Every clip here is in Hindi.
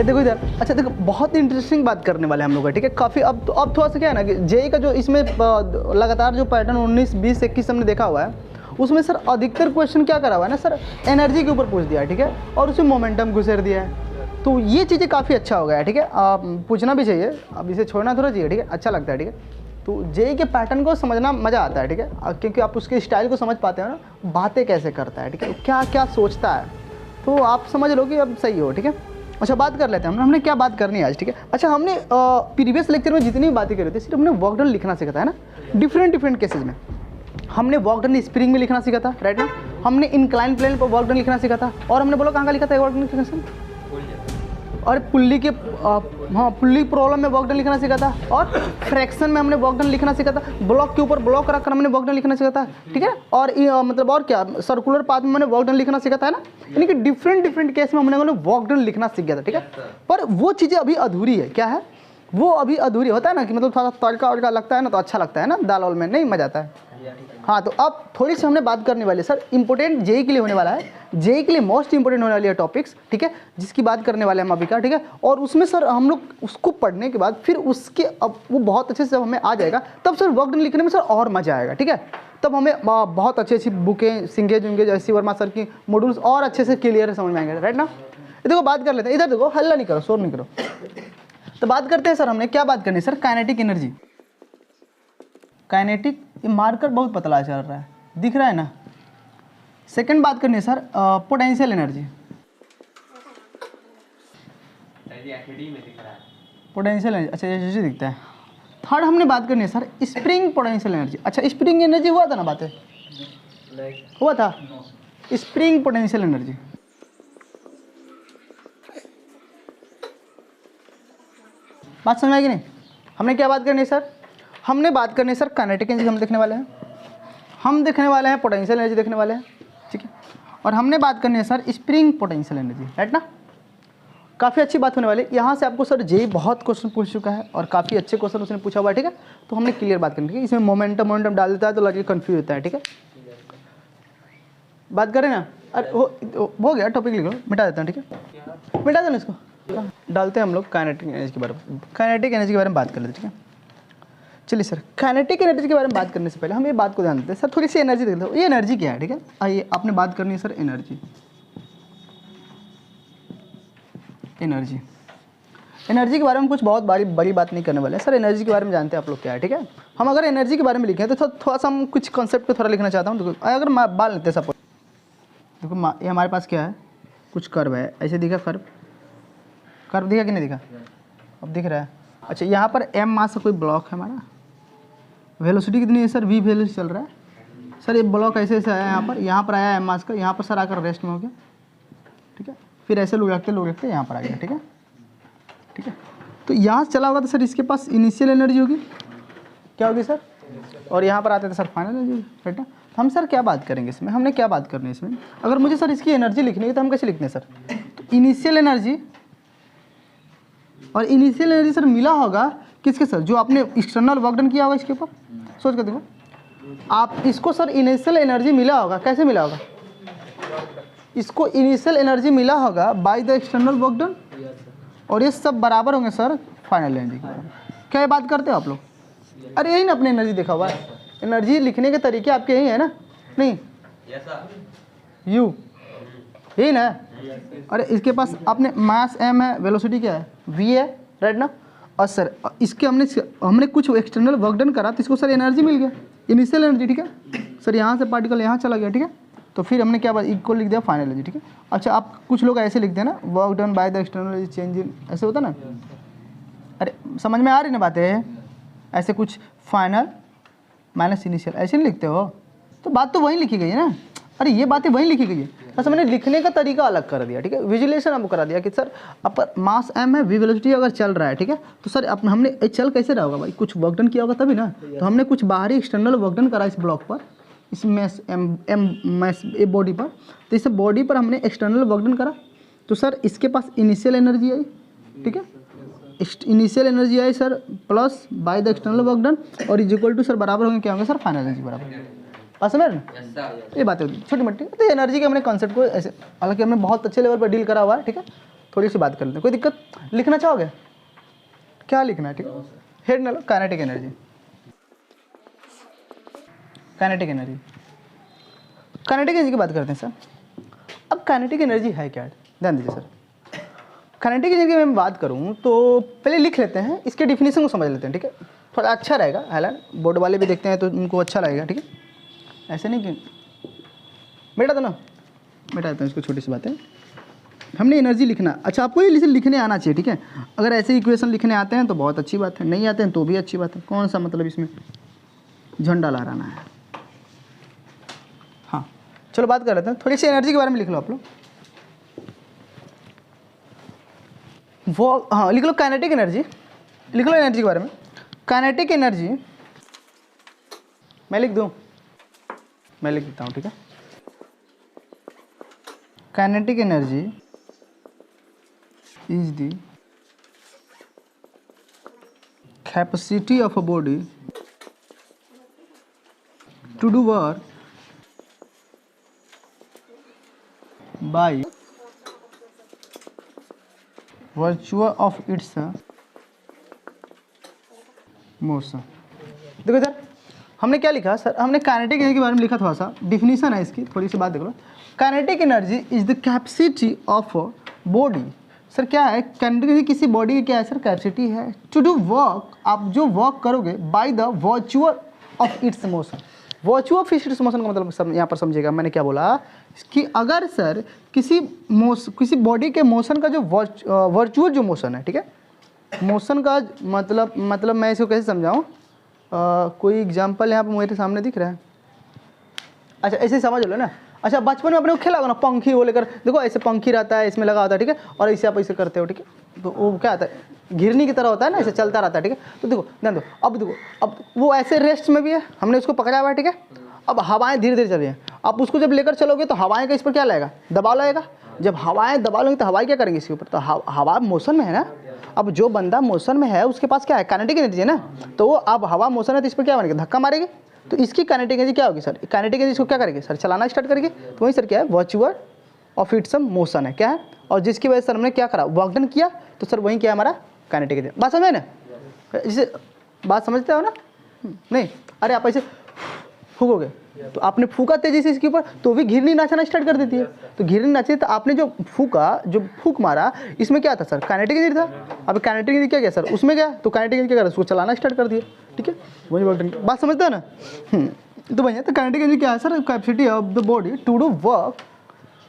ये देखो इधर। अच्छा देखो, बहुत इंटरेस्टिंग बात करने वाले हम लोग हैं, ठीक है। काफ़ी अब थोड़ा सा क्या है ना कि जेई का जो इसमें लगातार जो पैटर्न 19, 20, 21 हमने देखा हुआ है, उसमें सर अधिकतर क्वेश्चन क्या करा हुआ है ना सर, एनर्जी के ऊपर पूछ दिया है, ठीक है, और उसमें मोमेंटम घुसेर दिया है। तो ये चीज़ें काफ़ी अच्छा हो गया है, ठीक है। पूछना भी चाहिए, अब इसे छोड़ना थोड़ा चाहिए, ठीक है, अच्छा लगता है, ठीक है। तो जेई के पैटर्न को समझना मज़ा आता है, ठीक है, क्योंकि आप उसके स्टाइल को समझ पाते हो ना, बातें कैसे करता है, ठीक है, क्या क्या सोचता है, तो आप समझ लो कि अब सही हो, ठीक है। अच्छा बात कर लेते हैं हमने क्या बात करनी है आज, ठीक है। अच्छा हमने प्रीवियस लेक्चर में जितनी भी बातें करी थी, सिर्फ हमने वर्क डन लिखना सीखा था, है ना, डिफरेंट केसेज में। हमने वर्क डन स्प्रिंग में लिखना सीखा था, राइट ना। हमने इंक्लाइन प्लेन पर वर्क डन लिखना सीखा था, और हमने बोला कहाँ का लिखा था वर्क डन, और पुल्ली के हाँ पुल्ली प्रॉब्लम में वर्क डन लिखना सीखा था, और फ्रैक्शन में हमने वर्क डन लिखना सीखा था, ब्लॉक के ऊपर ब्लॉक रखकर हमने वर्क डन लिखना सीखा था, ठीक है। और मतलब और क्या, सर्कुलर पाथ में हमने वर्क डन लिखना सीखा था, है ना। यानी कि डिफरेंट केस में हमने वर्क डन लिखना सीख गया था, ठीक है। पर वो चीज़ें अभी अधूरी है, क्या है वो अभी अधूरी होता है ना, कि मतलब थोड़ा तड़का वड़का लगता है ना, तो अच्छा लगता है ना, दाल वाल में नहीं मजा आता है। हाँ तो अब थोड़ी सी हमने बात करने वाली है सर, इंपॉर्टेंट जेई के लिए होने वाला है, जेई के लिए मोस्ट इंपॉर्टेंट होने वाली है टॉपिक्स, ठीक है, जिसकी बात करने वाले हैं हम अभी का, ठीक है। और उसमें सर हम लोग उसको पढ़ने के बाद फिर उसके अब वो बहुत अच्छे से जब हमें आ जाएगा, तब सर वर्क डन लिखने में सर और मजा आएगा, ठीक है। तब हमें बहुत अच्छी अच्छी बुकें सिंगेज उंगेज ऐसी वर्मा सर की मॉड्यूल्स और अच्छे से क्लियर समझ में आएंगे, राइट ना। देखो बात कर लेते हैं, इधर देखो, हल्ला नहीं करो, शोर नहीं करो। तो बात करते हैं सर, हमने क्या बात करनी है सर, काइनेटिक एनर्जी। काइनेटिक, ये मार्कर बहुत पतला चल रहा है, दिख रहा है ना। सेकंड बात करनी है sir, potential energy. Potential energy, अच्छा ये दिखता है। थर्ड हमने बात करनी है सर, स्प्रिंग पोटेंशियल एनर्जी। अच्छा स्प्रिंग एनर्जी हुआ था ना, बातें हुआ था, स्प्रिंग पोटेंशियल एनर्जी। बात समझ आएगी नहीं। हमने क्या बात करनी है सर, हमने बात करनी है सर काइनेटिक एनर्जी हम देखने वाले हैं, हम देखने वाले हैं पोटेंशियल एनर्जी देखने वाले हैं, ठीक है। और हमने बात करनी है sir spring potential energy, right ना। काफ़ी अच्छी बात होने वाली है। यहाँ से आपको सर जेई बहुत क्वेश्चन पूछ चुका है और काफ़ी अच्छे क्वेश्चन उसने पूछा हुआ है, ठीक है। तो हमने क्लियर बात करनी है, इसमें मोमेंटम डाल देता है तो लगे कन्फ्यूज होता है, ठीक है। बात करें ना, अरे हो गया, टॉपिक लिख लो, मिटा देता हूँ, ठीक है, मिटा देना इसको। डालते हैं हम लोग काइनेटिक एनर्जी के बारे में, काइनेटिक एनर्जी के बारे में बात कर लेते हैं, ठीक है। चलिए सर, काइनेटिक एनर्जी के बारे में बात करने से पहले हम ये बात को ध्यान देते हैं सर, थोड़ी सी एनर्जी देख लो, ये एनर्जी क्या है, ठीक है। आइए आपने बात करनी है सर एनर्जी, एनर्जी के बारे में कुछ बहुत बड़ी बात नहीं करने वाले हैं सर। एनर्जी के बारे में जानते हैं आप लोग क्या है, ठीक है। हम अगर एनर्जी के बारे में लिखें तो थोड़ा सा हम कुछ कॉन्सेप्ट को थोड़ा लिखना चाहता हूँ। देखो अगर बाल लेते हैं सपोज, देखो ये हमारे पास क्या है, कुछ कर्व है, ऐसे दिखा कर्व दिखा कि नहीं दिखा, अब दिख रहा है। अच्छा यहाँ पर एम मास का कोई ब्लॉक है हमारा, वेलोसिटी कितनी है सर, वी वेलोसिटी चल रहा है सर। ये ब्लॉक ऐसे ऐसे आया यहाँ पर आया एम मास का, यहाँ पर सर आकर रेस्ट में हो गया, ठीक है। फिर ऐसे लोग रखते यहाँ पर आ गया, ठीक है, ठीक है। तो यहाँ से चला होगा तो सर इसके पास इनिशियल एनर्जी होगी, क्या होगी सर, और यहाँ पर आते थे सर फाइनल एनर्जी, राइट ना। हम सर क्या बात करेंगे इसमें, हमने क्या बात करनी है इसमें, अगर मुझे सर इसकी एनर्जी लिखनी है तो हम कैसे लिखते हैं सर, तो इनिशियल एनर्जी, और इनिशियल एनर्जी सर मिला होगा किसके सर, जो आपने एक्सटर्नल वर्क डन किया होगा इसके ऊपर, सोच कर देखो आप इसको सर, इनिशियल एनर्जी मिला होगा, कैसे मिला होगा, इसको इनिशियल एनर्जी मिला होगा by the external work done, और ये सब बराबर होंगे सर फाइनल एनर्जी के बराबर। क्या ये बात करते हो आप लोग, अरे यही ना अपने एनर्जी देखा हुआ है, एनर्जी लिखने के तरीके आपके यही है ना, नहीं यू यही ना। अरे इसके पास आपने मास एम है, वेलोसिटी क्या है वी है, राइट ना। और सर इसके हमने कुछ एक्सटर्नल वर्क डन करा तो इसको सर एनर्जी मिल गया, इनिशियल एनर्जी, ठीक है सर। यहाँ से पार्टिकल यहाँ चला गया, ठीक है, तो फिर हमने क्या बात इक्वल लिख दिया फाइनल एनर्जी, ठीक है। अच्छा आप कुछ लोग ऐसे लिखते हैं ना, work done by the external change in, ऐसे होता ना। अरे समझ में आ रही ना बातें, ऐसे कुछ फाइनल माइनस इनिशियल ऐसे नहीं लिखते हो, तो बात तो वहीं लिखी गई है ना। अरे ये बातें वहीं लिखी गई है, बस मैंने लिखने का तरीका अलग कर दिया, ठीक है। विजुलेशन आपको करा दिया कि सर अपर मास एम है, वी वेलोसिटी अगर चल रहा है, ठीक है, तो सर हमने चल कैसे रहा होगा भाई, कुछ वर्क डन किया होगा तभी ना। तो हमने कुछ बाहरी एक्सटर्नल वर्क डन करा इस ब्लॉक पर, इस मैस मैस ए बॉडी पर, तो इस बॉडी पर हमने एक्सटर्नल वर्क डन करा, तो सर इसके पास इनिशियल एनर्जी आई, ठीक है, initial energy I sir plus by the external work done, और इज इक्वल टू सर बराबर होंगे क्या होंगे सर फाइनल एनर्जी बराबर। बस समझ ये बात होगी छोटी मोटी, तो एनर्जी के हमने कॉन्सेप्ट को ऐसे, हालांकि हमने बहुत अच्छे लेवल पर डील करा हुआ है, ठीक है। थोड़ी सी बात कर लेते हैं। कोई दिक्कत? लिखना चाहोगे? क्या लिखना है? ठीक है, हेड ना लो, kinetic energy. Kinetic energy, kinetic energy की बात करते हैं सर। अब काइनेटिक एनर्जी है क्या? ध्यान दीजिए सर, काइनेटिक एनर्जी की मैं बात करूं तो पहले लिख लेते हैं, इसके डिफिनीशन को समझ लेते हैं। ठीक है, थोड़ा अच्छा रहेगा, हालांकि बोर्ड वाले भी देखते हैं तो उनको अच्छा लगेगा। ठीक है, ऐसे नहीं कि बेटा तो ना बेटा आता है, इसको छोटी सी बात है। हमने एनर्जी लिखना, अच्छा आपको ये लिखने आना चाहिए। ठीक है, अगर ऐसे इक्वेशन लिखने आते हैं तो बहुत अच्छी बात है, नहीं आते हैं तो भी अच्छी बात है। कौन सा मतलब इसमें झंडा लहराना है। हाँ चलो बात कर लेते हैं, थोड़ी सी एनर्जी के बारे में लिख लो आप लोग। वो हाँ लिख लो काइनेटिक एनर्जी, लिख लो एनर्जी के बारे में। काइनेटिक एनर्जी मैं लिख दूँ, मैं लिख देता हूँ। ठीक है, kinetic energy is the capacity of a body to do work by virtue of its motion। देखो इधर हमने क्या लिखा सर, हमने काइनेटिक एनर्जी के बारे में लिखा, थोड़ा सा डिफिनीशन है इसकी, थोड़ी सी बात देख लो। Kinetic energy is the capacity of body. Sir क्या है काइनेटिक? किसी बॉडी की क्या है सर? कैपेसिटी है टू डू वर्क, आप जो वर्क करोगे by the virtual of its motion. Virtual of its motion का मतलब यहाँ पर समझिएगा मैंने क्या बोला कि अगर सर किसी बॉडी के मोशन का जो वर्चुअल जो मोशन है, ठीक है, मोशन का मतलब मैं इसको कैसे समझाऊँ? कोई एग्जाम्पल यहाँ पर मेरे सामने दिख रहा है। अच्छा ऐसे समझ लो ना। अच्छा बचपन में अपने को खेला होगा ना, पंखी वो लेकर, देखो ऐसे पंखी रहता है, इसमें लगा होता है। ठीक है, और ऐसे आप ऐसे करते हो। ठीक है, तो वो क्या होता है? घिरनी की तरह होता है ना, ऐसे चलता रहता है। ठीक है, तो देखो ध्यान दो, अब देखो अब वो ऐसे रेस्ट में भी है, हमने उसको पकड़ा हुआ है। ठीक है, अब हवाएं धीरे धीरे चल रही हैं, आप उसको जब लेकर चलोगे तो हवाएं का इस पर क्या लगेगा? दबाव लगेगा। जब हवाएं दबाव लगेंगी तो हवाएं क्या करेंगे इसके ऊपर? तो हवा मोशन में है ना। अब जो बंदा मोशन में है उसके पास क्या है? काइनेटिक एनर्जी है ना। तो वो अब हवा मोशन है तो इस पर क्या बनेगा? धक्का मारेगी। तो इसकी काइनेटिक एनर्जी क्या होगी सर? काइनेटिक एनर्जी इसको क्या करेगी सर? चलाना स्टार्ट करेगी। तो वही सर क्या है? वर्चुअल ऑफ इट्स मोशन है, क्या है? और जिसकी वजह से सर हमने क्या करा? वर्क डन किया, तो सर वही क्या हमारा काइनेटिक एनर्जी। बात समझे ना? जिसे बात समझते हो ना? नहीं, अरे आप ऐसे फूकोगे तो आपने फूका तेजी से इसके ऊपर तो भी घिरनी नाचना स्टार्ट कर देती है। तो घिरनी नाची तो आपने जो फूक मारा, इसमें क्या था सर? काइनेटिक एनर्जी था। अब काइनेटिक एनर्जी क्या गया सर? उसमें गया, तो काइनेटिक एनर्जी क्या करा? उसको चलाना स्टार्ट कर दिया। ठीक है, वही बात समझते हो ना? तो भैया तो काइनेटिक एनर्जी क्या है sir? Capacity of the body to do work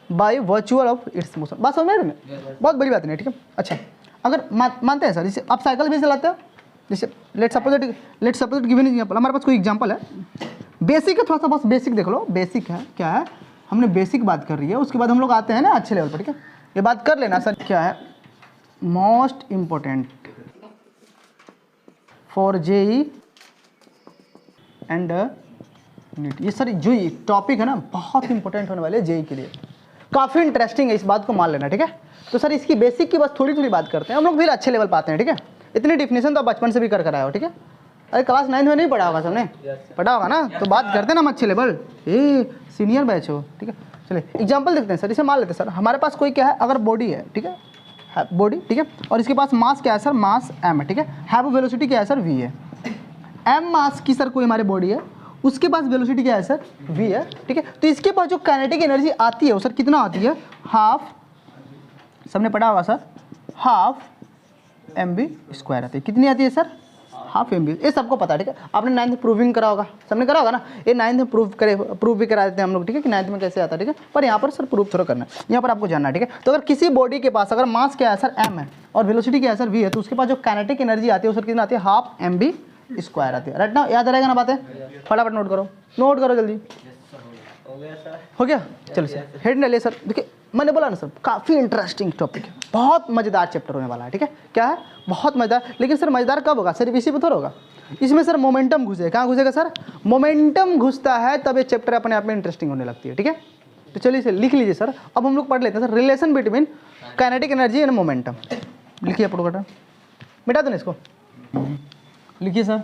by virtual of its motion. बात समझ रहे हैं? बहुत बड़ी बात नहीं। ठीक है, अच्छा अगर मानते हैं सर, जैसे आप साइकिल भी चलाते हो, जैसे लेट्स सपोज गिवन एग्जांपल, हमारे पास कोई एग्जांपल है, बेसिक है, थोड़ा सा बस बेसिक देख लो। बेसिक है क्या है? हमने बेसिक बात कर रही है, उसके बाद हम लोग आते हैं ना अच्छे लेवल पर। ठीक है, ये बात कर लेना सर। क्या है most important for JEE and NEET. ये सर जो टॉपिक है ना बहुत इंपॉर्टेंट होने वाले जेई के लिए, काफ़ी इंटरेस्टिंग है, इस बात को मान लेना। ठीक है, तो सर इसकी बेसिक की बस थोड़ी थोड़ी बात करते हैं हम लोग, फिर अच्छे लेवल पर आते हैं। ठीक है, इतनी डिफिनेशन तो आप बचपन से भी कर आए हो। ठीक है, अरे क्लास 9 में नहीं पढ़ा होगा सबने? पढ़ा होगा ना? तो बात करते हैं ना हम अच्छे लेवल, सीनियर बैच हो। ठीक है, चलिए एग्जांपल देखते हैं सर। इसे मान लेते हैं सर, हमारे पास कोई क्या है, अगर बॉडी है, ठीक है बॉडी, ठीक है, और इसके पास मास क्या है सर? मास m है। ठीक है, हैव वेलोसिटी क्या है सर? v है। m मास की सर कोई हमारी बॉडी है, उसके पास वेलोसिटी क्या है सर? v है। ठीक है, तो इसके पास जो काइनेटिक एनर्जी आती है वो सर कितना आती है? हाफ, सबने पढ़ा होगा सर, हाफ mv² आती है। कितनी आती है सर? Half mv। ये सबको पता है। ठीक है, आपने 9th प्रूविंग करा होगा, सबने करा होगा ना? ये 9th में प्रूव भी करा देते हैं हम लोग। ठीक है, कि 9th में कैसे आता है। ठीक है, पर यहाँ पर सर प्रूव थोड़ा करना है, यहाँ पर आपको जानना है। ठीक है, तो अगर किसी बॉडी के पास अगर मास क्या है सर? m है, और वेलोसिटी क्या है सर? v है, तो उसके पास जो काइनेटिक एनर्जी आती है वो सर कितना आती है? हाफ mv² आती है। राइट ना? याद रहेगा ना बातें? फटाफट नोट करो जल्दी। हो गया? चलो सर हेड न ले सर। देखिए मैंने बोला ना सर काफ़ी इंटरेस्टिंग टॉपिक है, बहुत मज़ेदार चैप्टर होने वाला है। ठीक है, क्या है? बहुत मज़ेदार। लेकिन सर मज़ेदार कब होगा? सिर्फ इसी पे थोड़ा होगा, इसमें सर मोमेंटम घुसेगा। कहाँ घुसेगा सर? मोमेंटम घुसता है तब ये चैप्टर अपने आप में इंटरेस्टिंग होने लगती है। ठीक है, तो चलिए इसे लिख लीजिए सर। अब हम लोग पढ़ लेते हैं sir, relation between kinetic energy and momentum. लिखिए प्रोग्राम, मिटा दो ना इसको। लिखिए sir,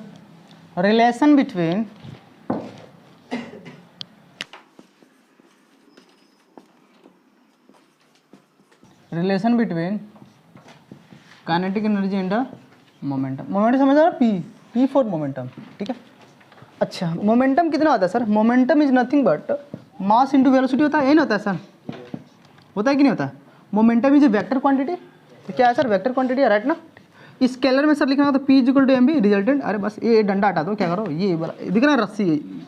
relation between relation between kinetic energy and momentum. Momentum समझ रहा पी फॉर मोमेंटम, ठीक है। अच्छा, मोमेंटम कितना होता है sir? Momentum is nothing but mass into velocity होता है, यही ना होता है सर? होता है कि नहीं होता है? Momentum is a vector quantity, तो क्या है सर? वेक्टर क्वांटिटी है, राइट ना। स्केलर में सर लिखना होता है P is equal to M B resultant. अरे बस ये डंडा हटा दो, क्या करो, ये दिख रहा है रस्सी,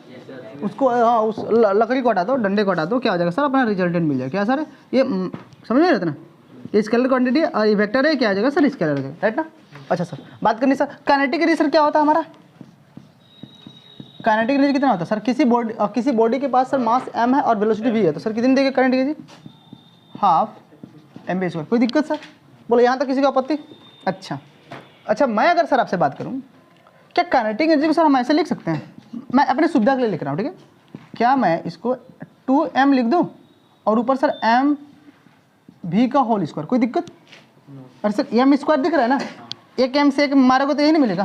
उसको हाँ उस लकड़ी को हटा दो, डंडे को हटा दो, क्या हो जाएगा सर? अपना रिजल्टेंट मिल जाएगा। क्या सर? ये समझ में रहता ना, ये स्केलर क्वांटिटी और ये वेक्टर है, क्या आ जाएगा सर? स्केलर हो जाएगा, राइट ना। अच्छा सर, बात करनी सर काइनेटिक एनर्जी। सर क्या होता है हमारा काइनेटिक एनर्जी? कितना होता है सर? किसी बॉडी के पास सर मास m है और वेलोसिटी v है, तो सर कितनी देगी काइनेटिक एनर्जी? Half mv²। कोई दिक्कत सर? बोलो यहाँ तक किसी को आपत्ति? अच्छा, मैं अगर सर आपसे बात करूँ, क्या काइनेटिक एनर्जी को सर हम ऐसे लिख सकते हैं? मैं अपने सुविधा के लिए लिख रहा हूँ, ठीक है। क्या मैं इसको 2m लिख दूँ और ऊपर सर m v का होल स्क्वायर? कोई दिक्कत? अरे सर m² दिख रहा है ना, एक m से एक मारोगे तो यही नहीं मिलेगा,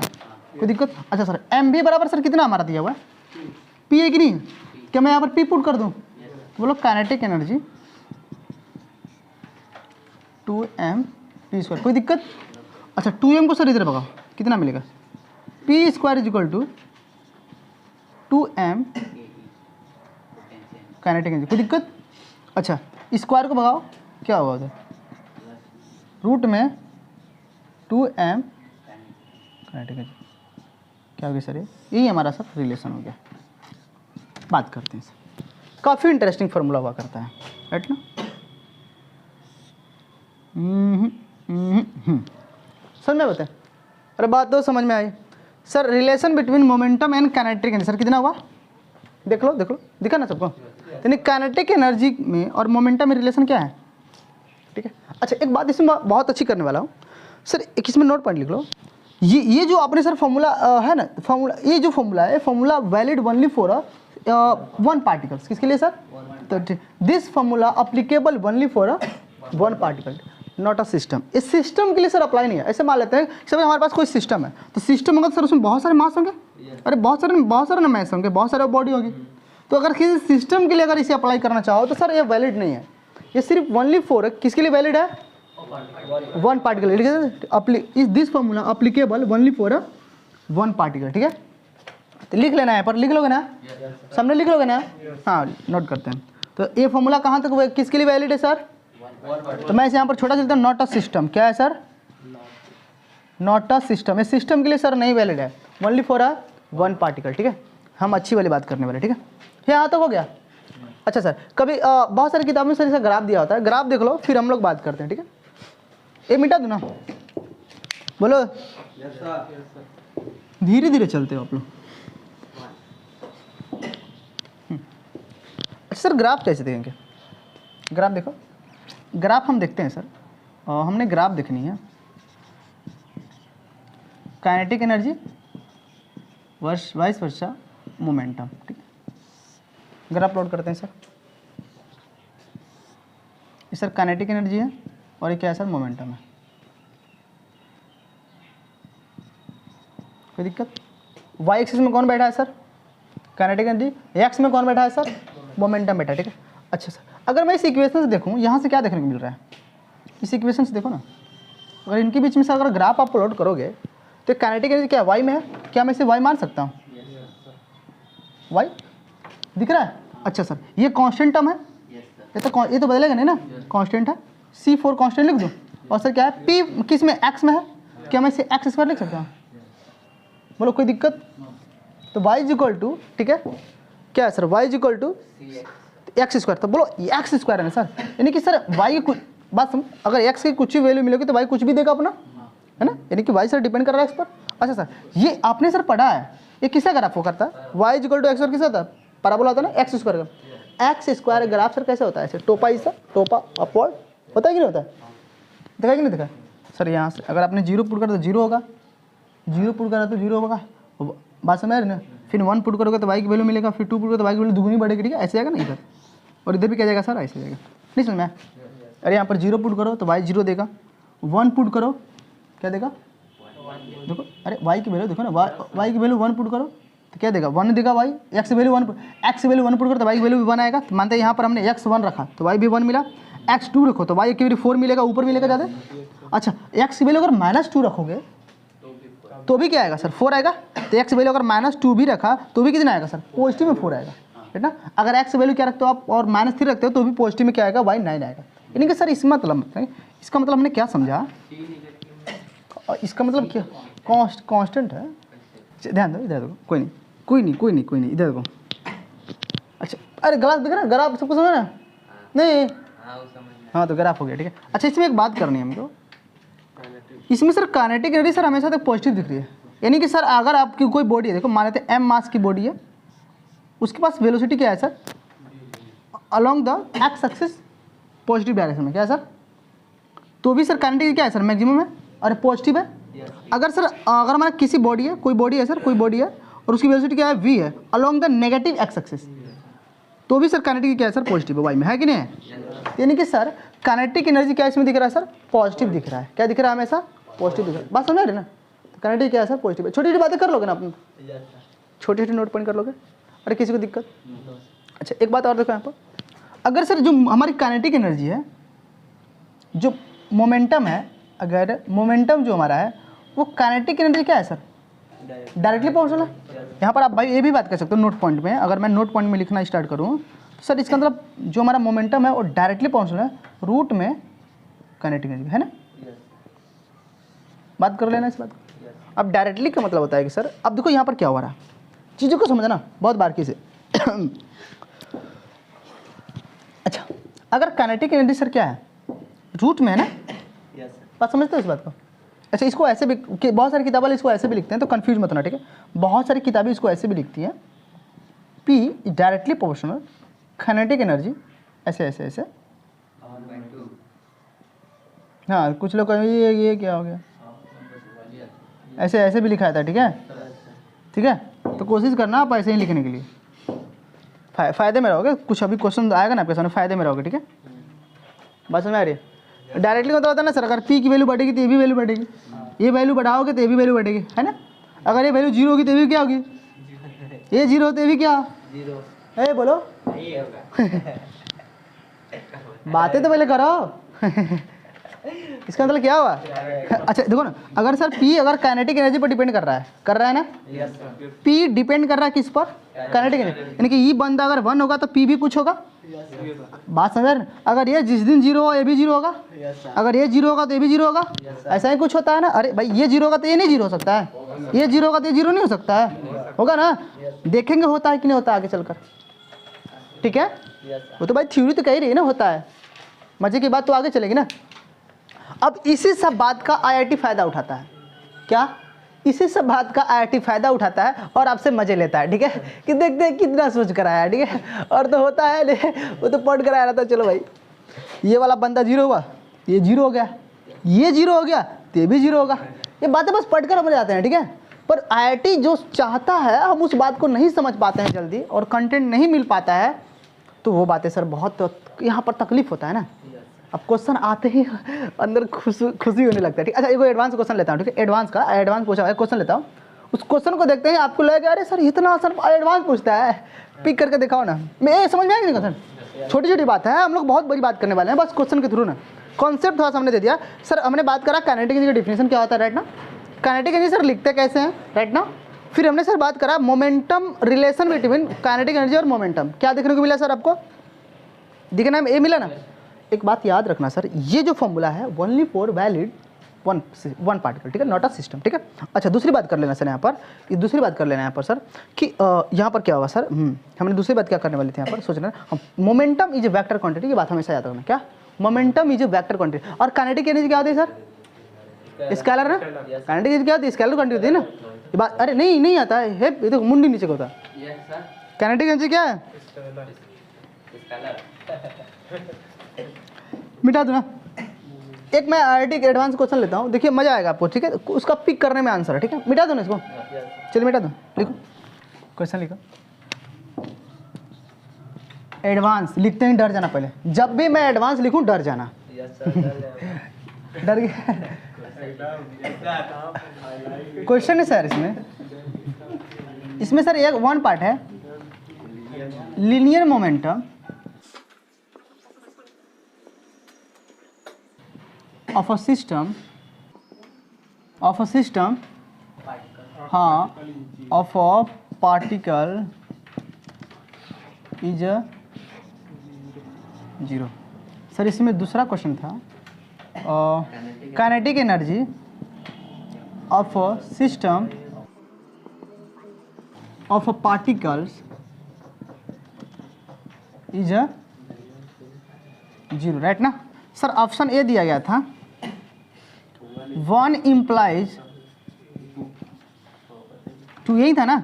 कोई दिक्कत? अच्छा सर एम भी बराबर सर कितना हमारा दिया हुआ है? पी है कि नहीं? क्या मैं यहाँ पर पी पुट कर दूँ? तो बोलो काइनेटिक एनर्जी 2m p²। कोई दिक्कत? अच्छा 2m को सर इधर भगाओ, कितना मिलेगा? p² is equal to 2m kinetic energy. कोई दिक्कत? अच्छा स्क्वायर को भगाओ, क्या होगा उधर? रूट में 2m काइनेटिक एनर्जी। क्या हो गया सर? यही हमारा सर रिलेशन हो गया। बात करते हैं सर, काफ़ी इंटरेस्टिंग फार्मूला हुआ करता है, राइट ना। सर मैं बताएं, अरे बात तो समझ में आई sir. Relation between momentum and kinetic energy sir कितना हुआ? देख लो दिखा ना सबको। यानी काइनेटिक एनर्जी में और मोमेंटम में रिलेशन क्या है, ठीक है। अच्छा एक बात इसमें बहुत अच्छी करने वाला हूँ सर, एक इसमें नोट पॉइंट लिख लो। ये जो आपने सर फॉर्मूला है ना, ये जो फॉर्मूला है, formula valid only for one particles. किसके लिए सर? तो this formula applicable only for one particle, not a system. इस सिस्टम के लिए सर अप्लाई नहीं है। ऐसे मान लेते हैं सर हमारे पास कोई सिस्टम है, तो सिस्टम होगा तो सर उसमें बहुत सारे मास होंगे, अरे बहुत सारे ना मास होंगे, बहुत सारे बॉडी होगी। तो अगर किसी सिस्टम के लिए अगर इसे अप्लाई करना चाहो तो सर ये वैलिड नहीं है। ये सिर्फ ओनली फॉर किसके लिए वैलिड है? One particle. Is this formula applicable only for one particle, ठीक है। तो लिख लेना है, पर लिख लोगे ना, सामने लिख लोगे ना? हाँ नोट करते हैं। तो ये फॉर्मूला कहाँ तक किसके लिए वैलिड है सर? तो मैं इसे यहाँ पर छोटा चलता हूँ, नॉट अ सिस्टम। क्या है सर? Not a system. ये सिस्टम के लिए सर नहीं वैलिड है, ओनली फॉर वन पार्टिकल, ठीक है। हम अच्छी वाली बात करने वाले, ठीक है। यहाँ तक हो गया। अच्छा सर कभी बहुत सारी किताबों में सर इसका ग्राफ दिया होता है, ग्राफ देख लो फिर हम लोग बात करते हैं, ठीक है। ये मिटा दो ना, बोलो। धीरे धीरे चलते हो आप लोग। अच्छा सर ग्राफ कैसे देखेंगे? ग्राफ देखो, ग्राफ हम देखते हैं सर। हमने ग्राफ देखनी है kinetic energy vice versa momentum, ठीक है। ग्राफ लोड करते हैं सर। ये सर काइनेटिक एनर्जी है और ये क्या है सर? मोमेंटम है। कोई दिक्कत? वाई एक्सिस में कौन बैठा है सर? Kinetic energy. एक्स में कौन बैठा है सर? मोमेंटम बैठा है, ठीक है। अच्छा सर अगर मैं इस इक्वेशन से देखूँ, यहाँ से क्या देखने को मिल रहा है? इस इक्वेशन से देखो ना, अगर इनके बीच में से अगर ग्राफ आप प्लॉट करोगे तो काइनेटिक एनर्जी क्या वाई में है? क्या मैं इसे वाई मान सकता हूँ? वाई दिख रहा है? अच्छा सर ये कांस्टेंट टर्म है, ये तो बदलेगा नहीं ना, कांस्टेंट है। C4 कांस्टेंट लिख दूँ। और सर क्या है? P किस में? एक्स में है। क्या मैं इसे x² लिख सकता हूँ? बोलो कोई दिक्कत? तो y इज इक्वल टू, ठीक है, क्या है sir? y is equal to x²। तो बोलो x² है ना सर, यानी कि सर y की कुछ बात समझ, अगर x की कुछ भी वैल्यू मिलेगी तो y कुछ भी देगा अपना, है ना, यानी कि y सर डिपेंड कर रहा है इस पर। अच्छा सर ये आपने सर पढ़ा है, ये किसका ग्राफ वो करता है? y is equal to x² किसका होता है? पैराबोला होता है ना, x² का। x² ग्राफ सर कैसे होता है? ऐसे टोपा, इस टोपा अपवर्ड होता है कि नहीं होता है? देखा कि नहीं देखा सर? यहाँ से अगर आपने 0 पुट करा तो 0 होगा, 0 पुट करा तो 0 होगा, बात समझ रहे ना। फिर 1 पुट करोगे तो y की वैल्यू मिलेगा, फिर 2 पुट करोगे तो y की वैल्यू दुगनी बढ़ेगी, ठीक है। ऐसे जाएगा ना इधर, और इधर भी क्या जाएगा सर? ऐसे जाएगा। नहीं समझ में? अरे यहाँ पर 0 पुट करो तो y 0 देगा, 1 पुट करो क्या देगा? देखो अरे y की वैल्यू देखो ना, y की वैल्यू 1 पुट करो तो क्या देगा? 1 देगा y। x की वैल्यू 1 पुट करो तो y की वैल्यू भी 1 आएगा। तो मानते हैं यहाँ पर हमने x 1 रखा तो y भी 1 मिला, x2 रखो तो y की वैल्यू 4 मिलेगा, ऊपर मिलेगा ज़्यादा। अच्छा x की वैल्यू अगर -2 रखोगे तो भी क्या आएगा सर, 4 आएगा। तो x वैल्यू अगर -2 भी रखा तो भी कितना आएगा सर, पॉजिटिव में 4 आएगा, है ना। अगर x वैल्यू क्या रखते हो आप और -3 रखते हो तो भी पॉजिटिव में क्या आएगा, y 9 आएगा। यानी कि सर इसका मतलब हमने क्या समझा, इसका मतलब क्या, कांस्टेंट है। ध्यान दो, इधर देखो, कोई नहीं, इधर देखो। अच्छा अरे ग्राफ दिख रहा है, ग्राफ सबको समझ ना, नहीं हाँ तो ग्राफ हो गया, ठीक है। अच्छा इसमें एक बात करनी है हमको, इसमें सर काइनेटिक एनर्जी सर हमेशा तक पॉजिटिव दिख रही है। यानी कि सर अगर आपकी कोई बॉडी है, देखो मान लेते हैं m मास की बॉडी है, उसके पास वेलोसिटी क्या है sir, along the x axis positive direction में, क्या है सर, तो भी सर काइनेटिक क्या है सर, मैक्सिमम है और पॉजिटिव है। अगर सर अगर हमारा किसी बॉडी है, कोई बॉडी है और उसकी वेलोसिटी क्या है, v है, along the negative x axis, तो भी सर काइनेटिक क्या है सर, पॉजिटिव है, वाई में, है कि नहीं है। यानी कि सर काइनेटिक एनर्जी क्या इसमें दिख रहा है सर, पॉजिटिव दिख रहा है। क्या दिख रहा है हमेशा, पॉजिटिव दिख रहा है। बात समझ रहे ना, तो काइनेटिक क्या है सर, पॉजिटिव है। छोटी छोटी बातें कर लोगे ना अपन, छोटी छोटी नोट पॉइंट कर लोगे, अरे किसी को दिक्कत। अच्छा एक बात और देखो यहाँ पर, अगर सर जो हमारी काइनेटिक एनर्जी है, जो मोमेंटम है, अगर मोमेंटम जो हमारा है वो काइनेटिक एनर्जी क्या है सर, डायरेक्टली प्रोपोर्शनल है। यहाँ पर आप भाई ये भी बात कर सकते हो नोट पॉइंट में, अगर मैं नोट पॉइंट में लिखना स्टार्ट करूँ तो सर इसका मतलब जो हमारा मोमेंटम है वो डायरेक्टली प्रोपोर्शनल है रूट में काइनेटिक एनर्जी, है ना। बात कर लेना इस बात को। अब डायरेक्टली का मतलब होता है कि सर अब देखो यहाँ पर क्या हो रहा है, चीज़ों को समझना बहुत बारीकी से। अच्छा अगर काइनेटिक एनर्जी सर क्या है, रूट में है ना, बात समझते हो इस बात को। अच्छा इसको ऐसे भी बहुत सारी किताबें इसको ऐसे भी लिखते हैं, तो कंफ्यूज मत होना, ठीक है। बहुत सारी किताबें इसको ऐसे भी लिखती हैं, P directly proportional kinetic energy, ऐसे ऐसे ऐसे। हाँ कुछ लोग कहेंगे ये क्या हो गया, ऐसे ऐसे भी लिखा था, ठीक है, ठीक है। तो कोशिश करना आप ऐसे ही लिखने के लिए, फ़ायदे में रहोगे। कुछ अभी क्वेश्चन आएगा ना आपके सामने, फ़ायदे में रहोगे, ठीक है। बात समझ आ रही है। डायरेक्टली मतलब होता है ना सर, अगर P की वैल्यू बढ़ेगी तो ये भी वैल्यू बढ़ेगी, ये वैल्यू बढ़ाओगे तो ये भी वैल्यू बढ़ेगी, है ना। अगर ये वैल्यू 0 होगी तो ये भी क्या होगी, ये 0 तो ये भी क्या, ए बोलो बातें तो पहले करो। इसका मतलब क्या हुआ। अच्छा देखो ना, अगर सर P अगर काइनेटिक एनर्जी पर डिपेंड कर रहा है ना, P डिपेंड कर रहा है किस पर, काइनेटिक एनर्जी। यानी कि ये बंदा अगर 1 होगा तो P भी कुछ होगा। बात समझ रहे, अगर ये जिस दिन 0 हो ये भी 0 होगा, अगर ये 0 होगा तो ये भी 0 होगा, ऐसा ही कुछ होता है ना। अरे भाई ये 0 होगा तो ये नहीं 0 हो सकता है, ये 0 होगा तो ये 0 नहीं हो सकता है, होगा ना। देखेंगे होता है कि नहीं होता आगे चलकर, ठीक है। वो तो भाई थ्योरी तो कह रही है ना, होता है, मजे की बात तो आगे चलेगी ना। अब इसी सब बात का IIT फायदा उठाता है, क्या, इसी सब बात का IIT फायदा उठाता है और आपसे मजे लेता है, ठीक है, कि देखते हैं कितना सोच कर आया, ठीक है। और तो होता है वो तो पढ़ कर आया रहता, चलो भाई ये वाला बंदा 0 हुआ, ये 0 हो गया, ये 0 हो गया तो ये भी 0 होगा। ये बातें बस पढ़ कर समझ जाते हैं, ठीक है। पर IIT जो चाहता है हम उस बात को नहीं समझ पाते हैं जल्दी, और कंटेंट नहीं मिल पाता है, तो वो बातें सर बहुत यहाँ पर तकलीफ होता है ना। अब क्वेश्चन आते ही अंदर खुशी होने लगता है, ठीक। अच्छा एक एडवांस क्वेश्चन लेता हूँ, ठीक है, एडवांस पूछा है क्वेश्चन लेता हूँ। उस क्वेश्चन को देखते हैं आपको लगेगा अरे सर इतना आसान एडवांस पूछता है, पिक करके दिखाओ ना। मैं समझ में आएगी नहीं क्वेश्चन, छोटी छोटी बात है, हम लोग बहुत बड़ी बात करने वाले हैं बस क्वेश्चन के थ्रू ना। कॉन्सेप्ट थोड़ा सा हमने दे दिया सर। हमने बात करा काइनेटिक एनर्जी का डिफिनेशन क्या होता है, राइट ना। काइनेटिक एनर्जी सर लिखते कैसे हैं, राइट ना। फिर हमने सर बात करा momentum relation between kinetic energy और मोमेंटम, क्या देखने को मिला सर आपको, दिखना ये मिला ना। एक बात याद रखना सर, ये जो फॉर्मूला है only for valid one particle, ठीक है, नॉट अ सिस्टम, ठीक है। अच्छा दूसरी बात कर लेना सर यहाँ पर, ये दूसरी बात कर लेना यहाँ पर सर कि यहाँ पर क्या होगा सर, हमने दूसरी बात क्या करने वाली थी यहाँ पर, सोचना momentum is a vector quantity, ये बात हमेशा याद रखना, क्या momentum is a vector quantity. और काइनेटिक एनर्जी क्या होती है सर, स्केलर ना। काइनेटिक एनर्जी क्या होती है, स्केलर क्वांटिटी होती है ना। ये बात अरे नहीं आता है, ये देखो मुंडी नीचे को होता है। काइनेटिक एनर्जी क्या है, मिटा दो ना। एक मैं IIT का एडवांस क्वेश्चन लेता हूँ, देखिए मजा आएगा आपको, ठीक है, उसका पिक करने में आंसर है, ठीक है। मिटा दो ना इसको, चलिए मिटा दो, लिखो क्वेश्चन लिखो। एडवांस लिखते हैं डर जाना, पहले जब भी मैं एडवांस लिखूं डर जाना। डर गया क्वेश्चन है सर इसमें सर एक वन पार्ट है linear momentum of a system हाँ of a particle is 0। Sir इसमें दूसरा क्वेश्चन था kinetic energy of a system of a particles is 0, right ना सर। ऑप्शन ए दिया गया था 1 इम्प्लाइज 2, यही था ना।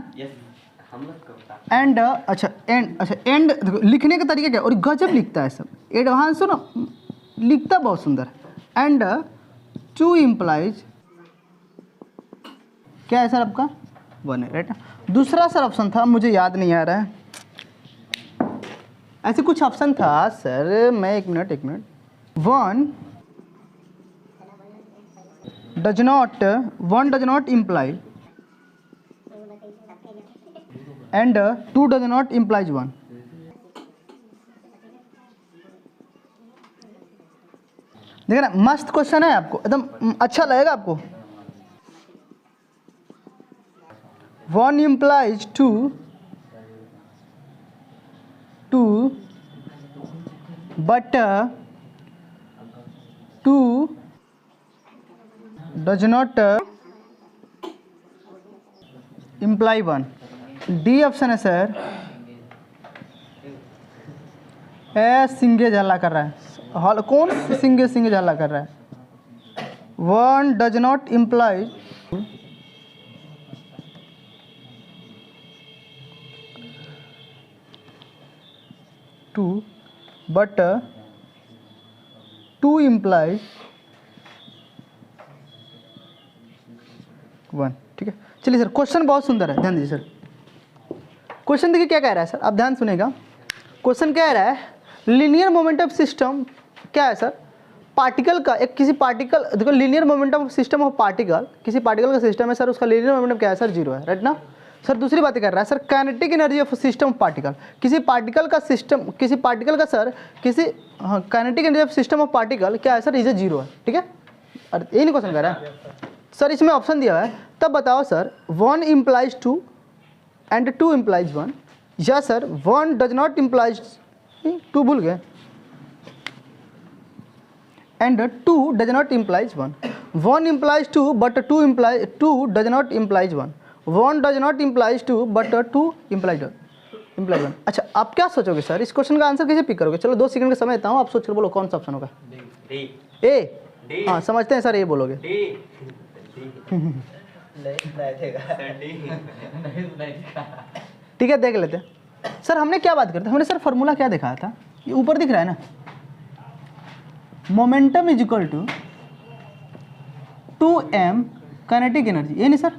एंड अच्छा एंड लिखने का तरीका क्या, और गजब लिखता है सब, एडवांस हो ना, लिखता बहुत सुंदर। एंड 2 इम्प्लाइज क्या है सर आपका 1 है, राइट ना। दूसरा सर ऑप्शन था, मुझे याद नहीं आ रहा है, ऐसे कुछ ऑप्शन था सर, मैं एक minute 1 does not imply and 2 does not implies 1। देखना मस्त क्वेश्चन है, आपको एकदम अच्छा लगेगा आपको। 1 implies 2 but 2 does not imply 1। D option है सर। सिंगे हल्ला कर रहा है, कौन सिंगे हल्ला कर रहा है। 1 does not imply 2 but 2 implies 1। ठीक है, चलिए सर क्वेश्चन बहुत सुंदर है, ध्यान दीजिए सर। क्वेश्चन देखिए क्या कह रहा है सर, आप ध्यान सुनेगा। क्वेश्चन कह रहा है लीनियर मोमेंटम सिस्टम क्या है सर, पार्टिकल का एक किसी पार्टिकल, देखो linear momentum system of particle, किसी पार्टिकल का सिस्टम है सर, उसका लीनियर मोमेंटम क्या है सर 0 है, राइट ना सर। दूसरी बात कर रहा है sir kinetic energy of system of particle, किसी पार्टिकल का सिस्टम, किसी पार्टिकल का सर किसी kinetic energy of system of particle क्या है सर, इज 0 है। ठीक है, अरे यही नहीं क्वेश्चन कर रहा है सर, इसमें ऑप्शन दिया हुआ है। तब बताओ सर 1 इम्प्लाइज 2 एंड 2 इम्प्लाइज 1, या सर 1 डज नॉट इम्प्लाइज 2 भूल गए and 2 does not implies 1। 1 implies 2 but 2 does not implies 1। 1 does not implies 2 but 2 implies 1। अच्छा आप क्या सोचोगे सर, इस क्वेश्चन का आंसर कैसे पिक करोगे। चलो 2 सेकंड का समय देता हूँ, आप सोच कर बोलो कौन सा ऑप्शन होगा। ए हाँ समझते हैं सर, ये बोलोगे। ठीक है देख लेते हैं सर, हमने क्या बात करते, हमने सर फॉर्मूला क्या दिखाया था, ये ऊपर दिख रहा है ना, momentum is equal to 2m kinetic energy, ये नहीं सर।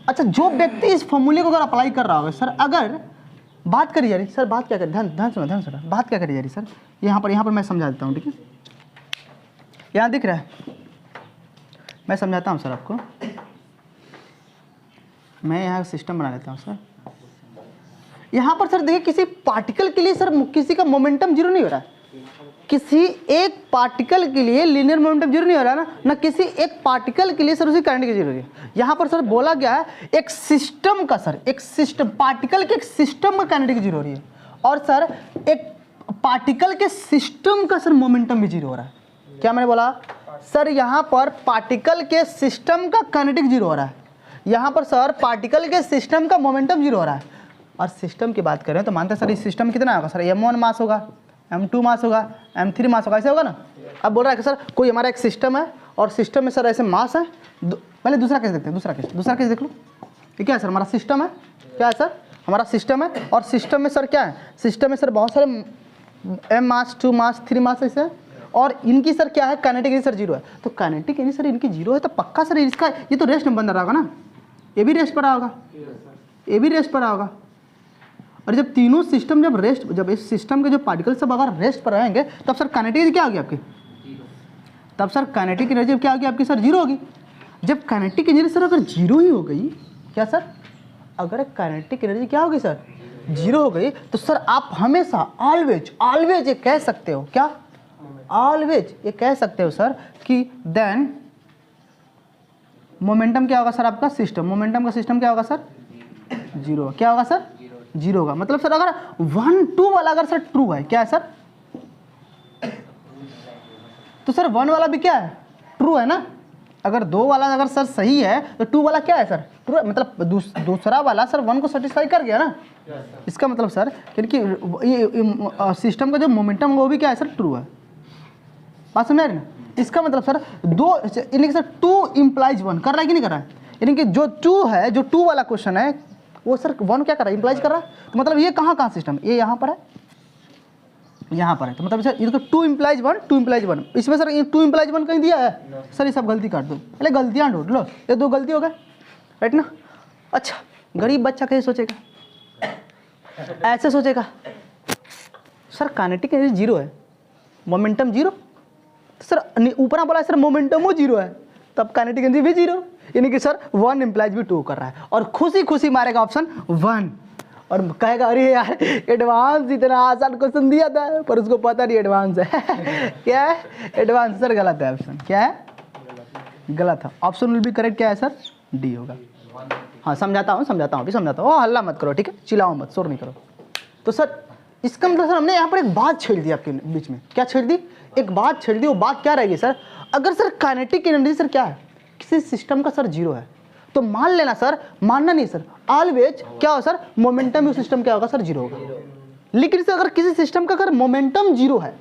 अच्छा जो व्यक्ति इस फॉर्मूले को अगर अप्लाई कर रहा होगा सर, अगर बात करी जा रही सर, बात क्या करी, ध्यान सुनो बात क्या करी जा रही सर, यहाँ पर मैं समझा देता हूँ। ठीक है, यहाँ दिख रहा है, मैं समझाता हूँ सर आपको। मैं यहाँ सिस्टम बना लेता हूँ सर। यहाँ पर सर देखिए किसी पार्टिकल के लिए सर किसी का मोमेंटम 0 नहीं हो रहा है, किसी एक पार्टिकल के लिए लीनियर मोमेंटम 0 नहीं हो रहा है ना किसी एक पार्टिकल के लिए सर उसी काइनेटिक 0 हो रही है। यहाँ पर सर बोला गया है एक सिस्टम का सर, एक सिस्टम पार्टिकल के एक सिस्टम का काइनेटिक 0 हो रही है, और सर एक पार्टिकल के सिस्टम का सर मोमेंटम भी 0 हो रहा है। क्या मैंने बोला सर, यहाँ पर पार्टिकल के सिस्टम का काइनेटिक 0 हो रहा है, यहाँ पर सर पार्टिकल के सिस्टम का मोमेंटम 0 हो रहा है। और सिस्टम की बात करें तो मानते हैं सर इस सिस्टम कितना होगा सर, m1 मास होगा, m2 मास होगा, m3 मास होगा, ऐसे होगा ना। अब बोल रहा है कि सर कोई हमारा एक सिस्टम है और सिस्टम में सर ऐसे मास है। पहले दूसरा केस देखते हैं, दूसरा केस देख लो। ये क्या है सर, हमारा सिस्टम है, क्या है सर हमारा सिस्टम है, और सिस्टम में सर क्या है, सिस्टम में सर बहुत सारे m मास 2 मास 3 मास ऐसे है, और इनकी सर क्या है काइनेटिक एनर्जी सर 0 है। तो काइनेटिक एनर्जी सर इनकी 0 है तो पक्का सर इसका ये तो रेस्ट में बन रहा होगा ना, ये भी रेस्ट पर रहा होगा, ये भी रेस्ट पर रहा होगा। और जब तीनों सिस्टम जब इस सिस्टम के जो पार्टिकल सब अगर रेस्ट पर रहेंगे तब सर काइनेटिक एनर्जी क्या होगी आपकी, तब सर काइनेटिक एनर्जी क्या होगी आपकी सर 0 होगी। जब काइनेटिक एनर्जी सर अगर 0 ही हो गई, क्या सर अगर काइनेटिक एनर्जी क्या होगी सर 0 हो गई, तो सर आप हमेशा ऑलवेज ये कह सकते हो क्या, ऑलवेज ये कह सकते हो सर कि देन मोमेंटम क्या होगा सर आपका सिस्टम, मोमेंटम का सिस्टम क्या होगा सर 0, क्या होगा सर 0 होगा। मतलब सर अगर 1 2 वाला अगर सर ट्रू है, क्या है सर, तो सर 1 वाला भी क्या है ट्रू है ना। अगर 2 वाला अगर सर सही है तो 2 वाला क्या है सर ट्रू है, मतलब दूसरा वाला सर 1 को सेटिस्फाई कर गया ना। इसका मतलब सर क्योंकि ये सिस्टम का जो मोमेंटम वो भी क्या है सर ट्रू है, बात समझ रहे ना। इसका मतलब सर 2 यानी कि सर 2 इम्प्लाइज 1 कर रहा है कि नहीं कर रहा है, यानी कि जो 2 है, जो 2 वाला क्वेश्चन है वो सर 1 क्या कर रहा है, इम्प्लाइज कर रहा है। तो मतलब ये कहाँ सिस्टम, ये यहाँ पर है, यहाँ पर है। तो मतलब सर ये तो 2 इम्प्लाइज 1 2 इम्प्लाइज 1, इसमें सर ये 2 इम्प्लाइज 1 कहीं दिया है सर, ये सब गलती काट दो, पहले गलतियाँ ढूंढ लो, ये 2 गलती हो गए राइट ना। अच्छा गरीब बच्चा कैसे सोचेगा, ऐसे सोचेगा सर काइनेटिक एनर्जी 0 है, मोमेंटम 0, सर ऊपर बोला सर मोमेंटम वो 0 है, तब काइनेटिक एनर्जी भी 0, यानी कि सर 1 इम्प्लाइज भी 2 कर रहा है, और खुशी खुशी मारेगा ऑप्शन 1 और कहेगा अरे यार एडवांस इतना आसान क्वेश्चन दिया था पर उसको पता नहीं एडवांस है क्या है एडवांस, सर गलत है ऑप्शन, क्या है गलत है, ऑप्शन विल बी करेक्ट, क्या है सर डी होगा। हाँ समझाता हूँ अभी समझाता हूँ, हल्ला मत करो ठीक है, चिल्लाओ मत, शोर नहीं करो। तो सर इसका मतलब सर हमने यहाँ पर एक बात छेड़ दी आपके बीच में, क्या छेड़ दी, एक बात छेड़ दी, वो बात क्या रहेगी सर, अगर सर काइनेटिक एनर्जी सर क्या है किसी सिस्टम का सर 0 है तो मान लेना सर, मानना नहीं सर, ऑलवेज क्या हो सर मोमेंटम उस सिस्टम क्या होगा सर 0 होगा। लेकिन सर अगर किसी सिस्टम का अगर मोमेंटम 0 है,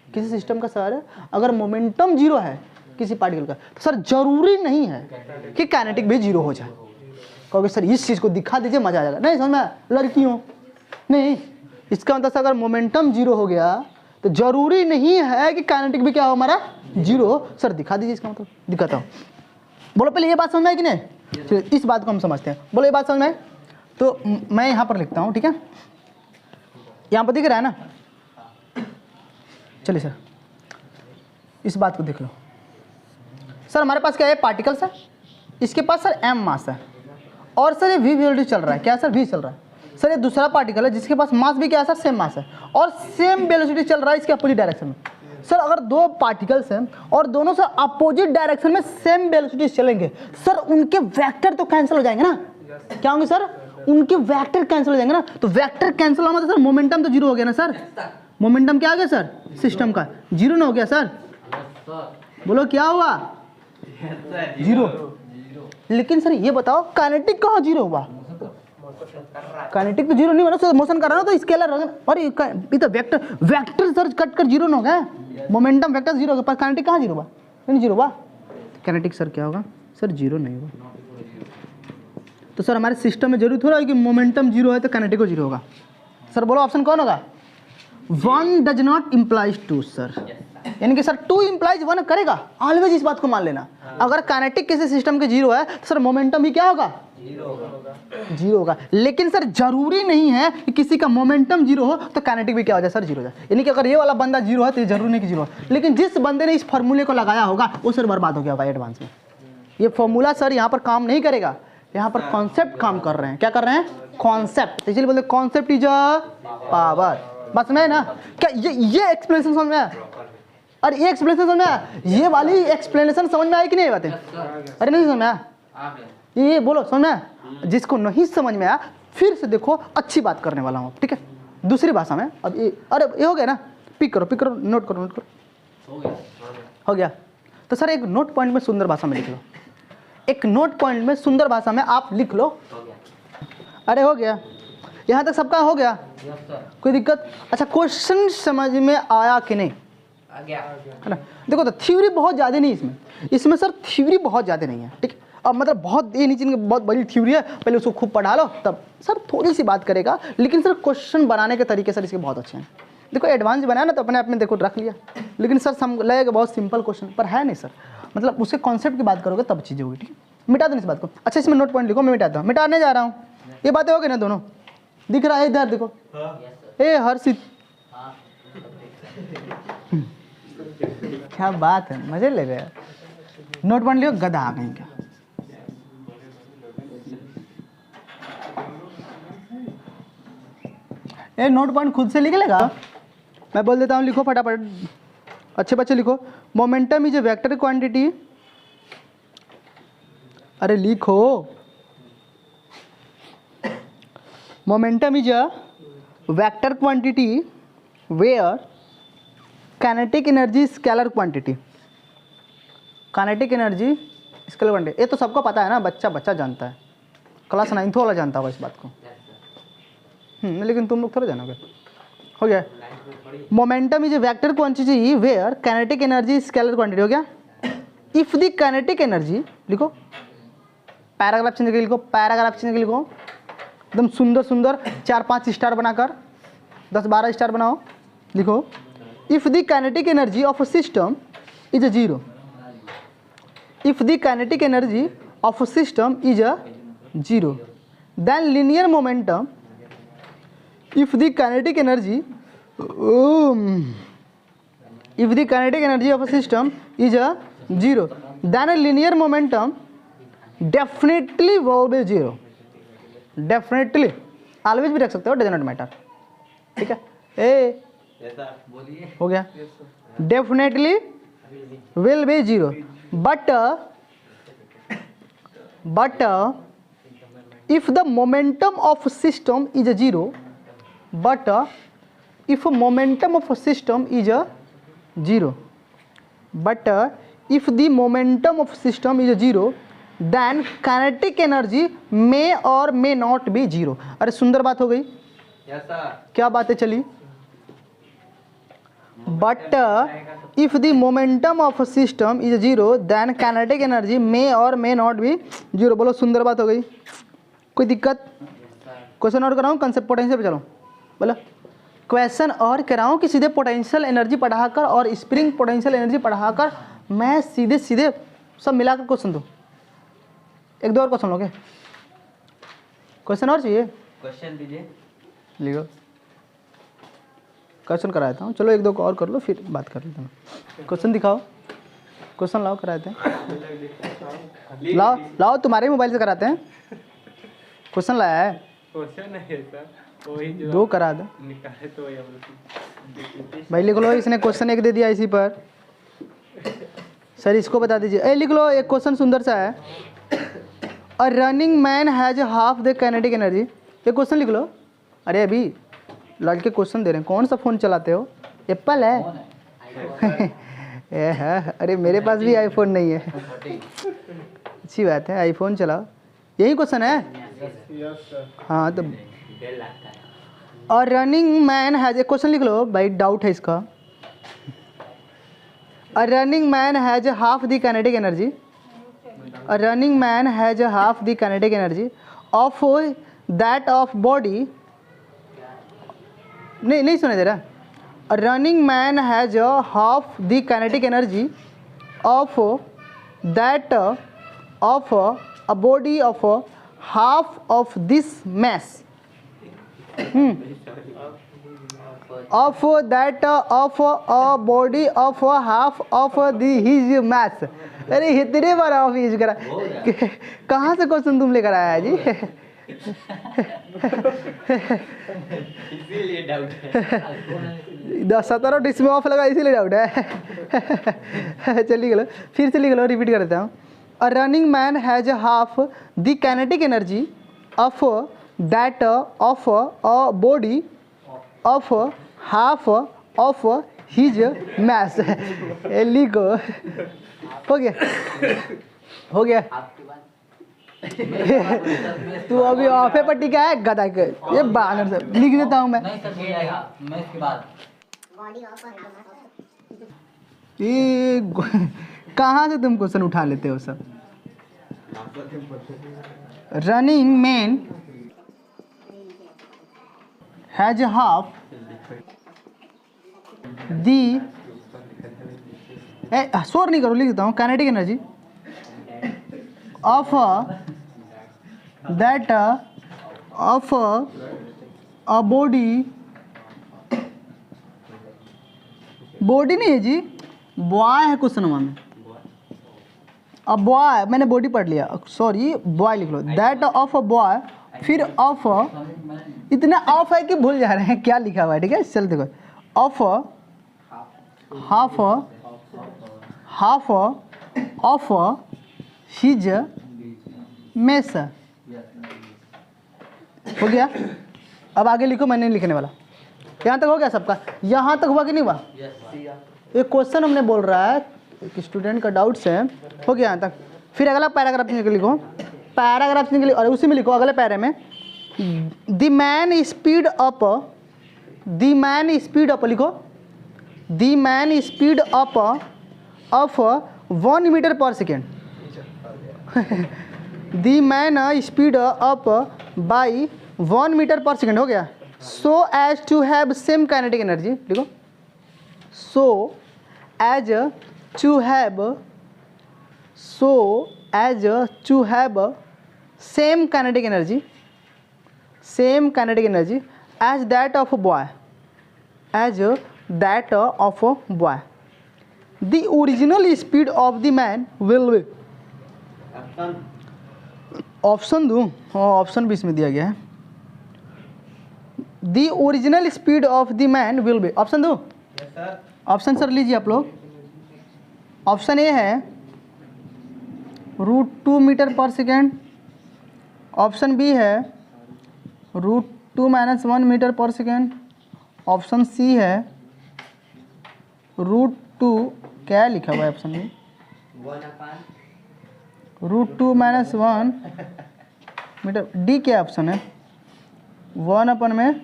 किसी सिस्टम का सर अगर मोमेंटम 0 है किसी पार्टिकल का, तो सर जरूरी नहीं है कि काइनेटिक भी 0 हो जाए। कहोगे सर इस चीज को दिखा दीजिए मजा आ जाएगा, नहीं समझ में, लड़कियों नहीं, इसका मतलब अगर मोमेंटम 0 हो गया तो जरूरी नहीं है कि काइनेटिक भी क्या हो हमारा 0 हो। सर दिखा दीजिए, इसका मतलब दिखाता हूँ, बोलो पहले ये बात समझ में आई कि नहीं, चलिए इस बात को हम समझते हैं, बोलो ये बात समझ में आई। तो मैं यहाँ पर लिखता हूँ ठीक है, यहाँ पर दिख रहा है ना, चलिए सर इस बात को देख लो। सर हमारे पास क्या है, पार्टिकल्स है, इसके पास सर m मास है और सर ये v वेलोसिटी चल रहा है, क्या सर v चल रहा है। सर ये दूसरा पार्टिकल है जिसके पास मास भी क्या है सर सेम मास है और सेम वेलोसिटी चल रहा है इसके अपोजिट डायरेक्शन में। सर अगर 2 पार्टिकल्स हैं और दोनों सर अपोजिट डायरेक्शन में सेम वेलोसिटी चलेंगे, सर उनके वेक्टर तो कैंसिल हो जाएंगे ना, क्या होंगे सर उनके वेक्टर कैंसिल हो जाएंगे ना। तो वेक्टर कैंसिल होगा तो सर मोमेंटम तो 0 हो गया ना सर, मोमेंटम क्या आ गया सर सिस्टम का 0 ना हो गया सर, बोलो क्या हुआ 0। लेकिन सर ये बताओ काइनेटिक कहाँ 0 हुआ, काइनेटिक तो 0 नहीं हुआ ना, मोशन कर रहा ना तो स्केलर, और ये तो वेक्टर सर कट कर 0 ना हो गया, मोमेंटम वेक्टर 0 होगा पर काइनेटिक कहाँ 0 हुआ, नहीं 0 हुआ, काइनेटिक सर क्या होगा सर 0 नहीं होगा। तो सर हमारे सिस्टम में जरूर थोड़ा है कि मोमेंटम 0 है तो काइनेटिक 0 होगा। सर बोलो ऑप्शन कौन होगा, 1 डज नॉट इम्प्लाइज 2 सर, यानी कि सर 2 इम्प्लाइज 1 करेगा, ऑलवेज इस बात को मान लेना। अगर काइनेटिक किसी सिस्टम के 0 है तो सर मोमेंटम भी क्या होगा 0 होगा। लेकिन सर जरूरी नहीं है कि किसी का मोमेंटम 0 हो तो काइनेटिक भी क्या हो जाए सर 0 हो जाए, यानी कि अगर ये वाला बंदा 0 है तो ये जरूरी नहीं कि 0 हो, लेकिन जिस बंदे ने इस फॉर्मूले को लगाया होगा वो सर बर्बाद हो गया होगा एडवांस में। ये फॉर्मूला सर यहाँ पर काम नहीं करेगा, यहाँ पर कॉन्सेप्ट काम कर रहे हैं, क्या कर रहे हैं कॉन्सेप्ट, इसलिए बोलते कॉन्सेप्ट इज अ पावर, बस में ना। क्या ये एक्सप्लेनेशन समझ में आया, और ये एक्सप्लेनेशन समझ में आया, ये वाली एक्सप्लेनेशन समझ में आई कि नहीं बातें, अरे नहीं समझ में आया, ये बोलो समझ में आया। जिसको नहीं समझ में आया फिर से देखो, अच्छी बात करने वाला हूँ ठीक है दूसरी भाषा में। अब ये अरे ये हो गया ना, पिक करो नोट करो हो गया। तो सर एक नोट पॉइंट में सुंदर भाषा में लिख लो, एक नोट पॉइंट में सुंदर भाषा में आप लिख लो। अरे हो गया, यहाँ तक सबका हो गया, कोई दिक्कत। अच्छा क्वेश्चन समझ में आया कि नहीं, है ना। देखो तो थ्योरी बहुत ज़्यादा नहीं इसमें सर थ्योरी बहुत ज़्यादा नहीं है ठीक है। अब मतलब बहुत ये नहीं बहुत बड़ी थ्योरी है, पहले उसको खूब पढ़ा लो तब सर थोड़ी सी बात करेगा। लेकिन सर क्वेश्चन बनाने के तरीके सर इसके बहुत अच्छे हैं। देखो एडवांस बनाया ना तो अपने आप में देखो रख लिया, लेकिन सर लगेगा बहुत सिंपल क्वेश्चन पर है नहीं सर, मतलब उसके कॉन्सेप्ट की बात करोगे तब चीज़ें होगी ठीक है। मिटा दो इस बात को। अच्छा इसमें नोट पॉइंट लिखो, मैं मिटाता हूँ, मिटाने जा रहा हूँ। ये बातें हो गई ना दोनों, दिख रहा है इधर देखो, ए हर्षित क्या बात है, मजे ले रहे हैं। नोट पॉइंट लिखो, गधा आ गई क्या। ये नोट पॉइंट खुद से लिख लेगा, मैं बोल देता हूँ लिखो फटाफट। अच्छे बच्चे लिखो, momentum is a vector quantity, अरे लिखो, momentum is a vector quantity where kinetic energy scalar quantity, kinetic energy scalar quantity, ये तो सबको पता है ना, बच्चा बच्चा जानता है, क्लास 9th वाला जानता होगा इस बात को। लेकिन तुम लोग थोड़ा जानोगे। हो गया, momentum is a vector quantity where kinetic energy scalar quantity. हो गया, इफ द काइनेटिक एनर्जी, लिखो पैराग्राफ चेंज करके लिखो, पैराग्राफ चेंज करके लिखो, एकदम सुंदर सुंदर 4-5 स्टार बनाकर 10-12 स्टार बनाओ। लिखो, if the kinetic energy of a system is a zero, if the kinetic energy of a system is a zero, then linear momentum, if the kinetic energy if the kinetic energy of a system is a zero, then a linear momentum definitely will be zero, definitely, always भी रख सकते हो, does not matter, ठीक है। ए हो गया, definitely will be zero, but if the momentum of a system is a zero, but if momentum of a system is a zero, but if the momentum of system is a zero, then kinetic energy may or may not be zero। अरे सुंदर बात हो गई। yes, sir। क्या बातें चली? but if the momentum of a system is a zero, then kinetic energy may or may not be zero। बोलो, सुंदर बात हो गई, कोई दिक्कत? क्वेश्चन और कराऊं, कंसेप्ट पोटेंशियल पे चलो, बोलो क्वेश्चन और कराऊं कि सीधे पोटेंशियल एनर्जी पढ़ाकर और स्प्रिंग पोटेंशियल एनर्जी पढ़ाकर मैं सीधे सीधे सब मिलाकर क्वेश्चन दूं? एक दो और क्वेश्चन लोगे? क्वेश्चन और चाहिए? क्वेश्चन दीजिए, लिखो, क्वेश्चन करा देता हूँ। चलो एक दो और कर लो, फिर बात कर लेते हैं। क्वेश्चन दिखाओ, क्वेश्चन लाओ, कराते हैं। लाओ तुम्हारे मोबाइल से कराते हैं। क्वेश्चन लाया है? क्वेश्चन नहीं है सर, वही जो दो करा दो, निकाले तो भाई लिख लो। इसने क्वेश्चन एक दे दिया इसी पर, सर इसको बता दीजिए। ए लिख लो, एक क्वेश्चन सुंदर सा है, अ running man has half the kinetic energy. ये क्वेश्चन लिख लो। अरे अभी लड़के क्वेश्चन दे रहे हैं, कौन सा फ़ोन चलाते हो? एप्पल है? ए है, अरे मेरे पास भी आईफोन नहीं है। अच्छी बात है, आईफोन चलाओ। यही क्वेश्चन है? हाँ, तो और रनिंग मैन हैज, एक क्वेश्चन लिख लो भाई, डाउट है इसका। A running man has half the kinetic energy, a running man has half the kinetic energy of that of body. नहीं सुने दे रहा। A running man has half the kinetic energy of that of a body of half of this mass, of that of a body of half of the his mass। अरे इतने बार ऑफ यूज करा, कहाँ से क्वेश्चन तुम लेकर आया है जी? इसीलिए डाउट है। 17 इसमें ऑफ लगा, इसीलिए डाउट है। चलिए लो, फिर से लिख लो, रिपीट कर देता हूँ। अ running man has half the kinetic energy of that of a body of half of his mass। लिखो, हो गया, हो गया। तू अभी ऑफे पट्टी का है गधा के, ये बानर से लिख देता हूँ मैं। ये कहाँ से तुम क्वेश्चन उठा लेते हो सब? रनिंग मैन हैज हाफ दी, शोर नहीं करो, लिख देता हूँ, kinetic energy of that of a body, body नहीं है जी, बॉय है क्वेश्चन में। अब बॉय, मैंने बॉडी पढ़ लिया, सॉरी बॉय लिख लो। दैट ऑफ अ बॉय, फिर ऑफ, इतना ऑफ है कि भूल जा रहे हैं क्या लिखा हुआ है, ठीक है। चल देखो, of half of his mess. हो गया। अब आगे लिखो, मैं नहीं लिखने वाला। यहाँ तक हो गया सबका? यहाँ तक हुआ कि नहीं हुआ? एक क्वेश्चन हमने बोल रहा है, एक स्टूडेंट का डाउट्स है। हो गया यहाँ तक। फिर अगला पैराग्राफ लिखो, पैराग्राफ निकली और उसी में लिखो अगले पैरे में द मैन स्पीड अप लिखो, the man speed up of 1 metre per second. The man speed up by 1 metre per second. हो गया। So as to have same kinetic energy लिखो, so as to have same kinetic energy as that of boy, the original speed of the man will be. Option दूँ? हाँ, ऑप्शन भी इसमें दिया गया है। The original speed of the man will be. Option दो? ऑप्शन सर लीजिए आप लोग। ऑप्शन ए है √2 metre per second. Option B है √2 - 1 metre per second. Option C है √2, क्या लिखा हुआ है ऑप्शन में? √2 - 1 मीटर। डी क्या ऑप्शन है? 1 में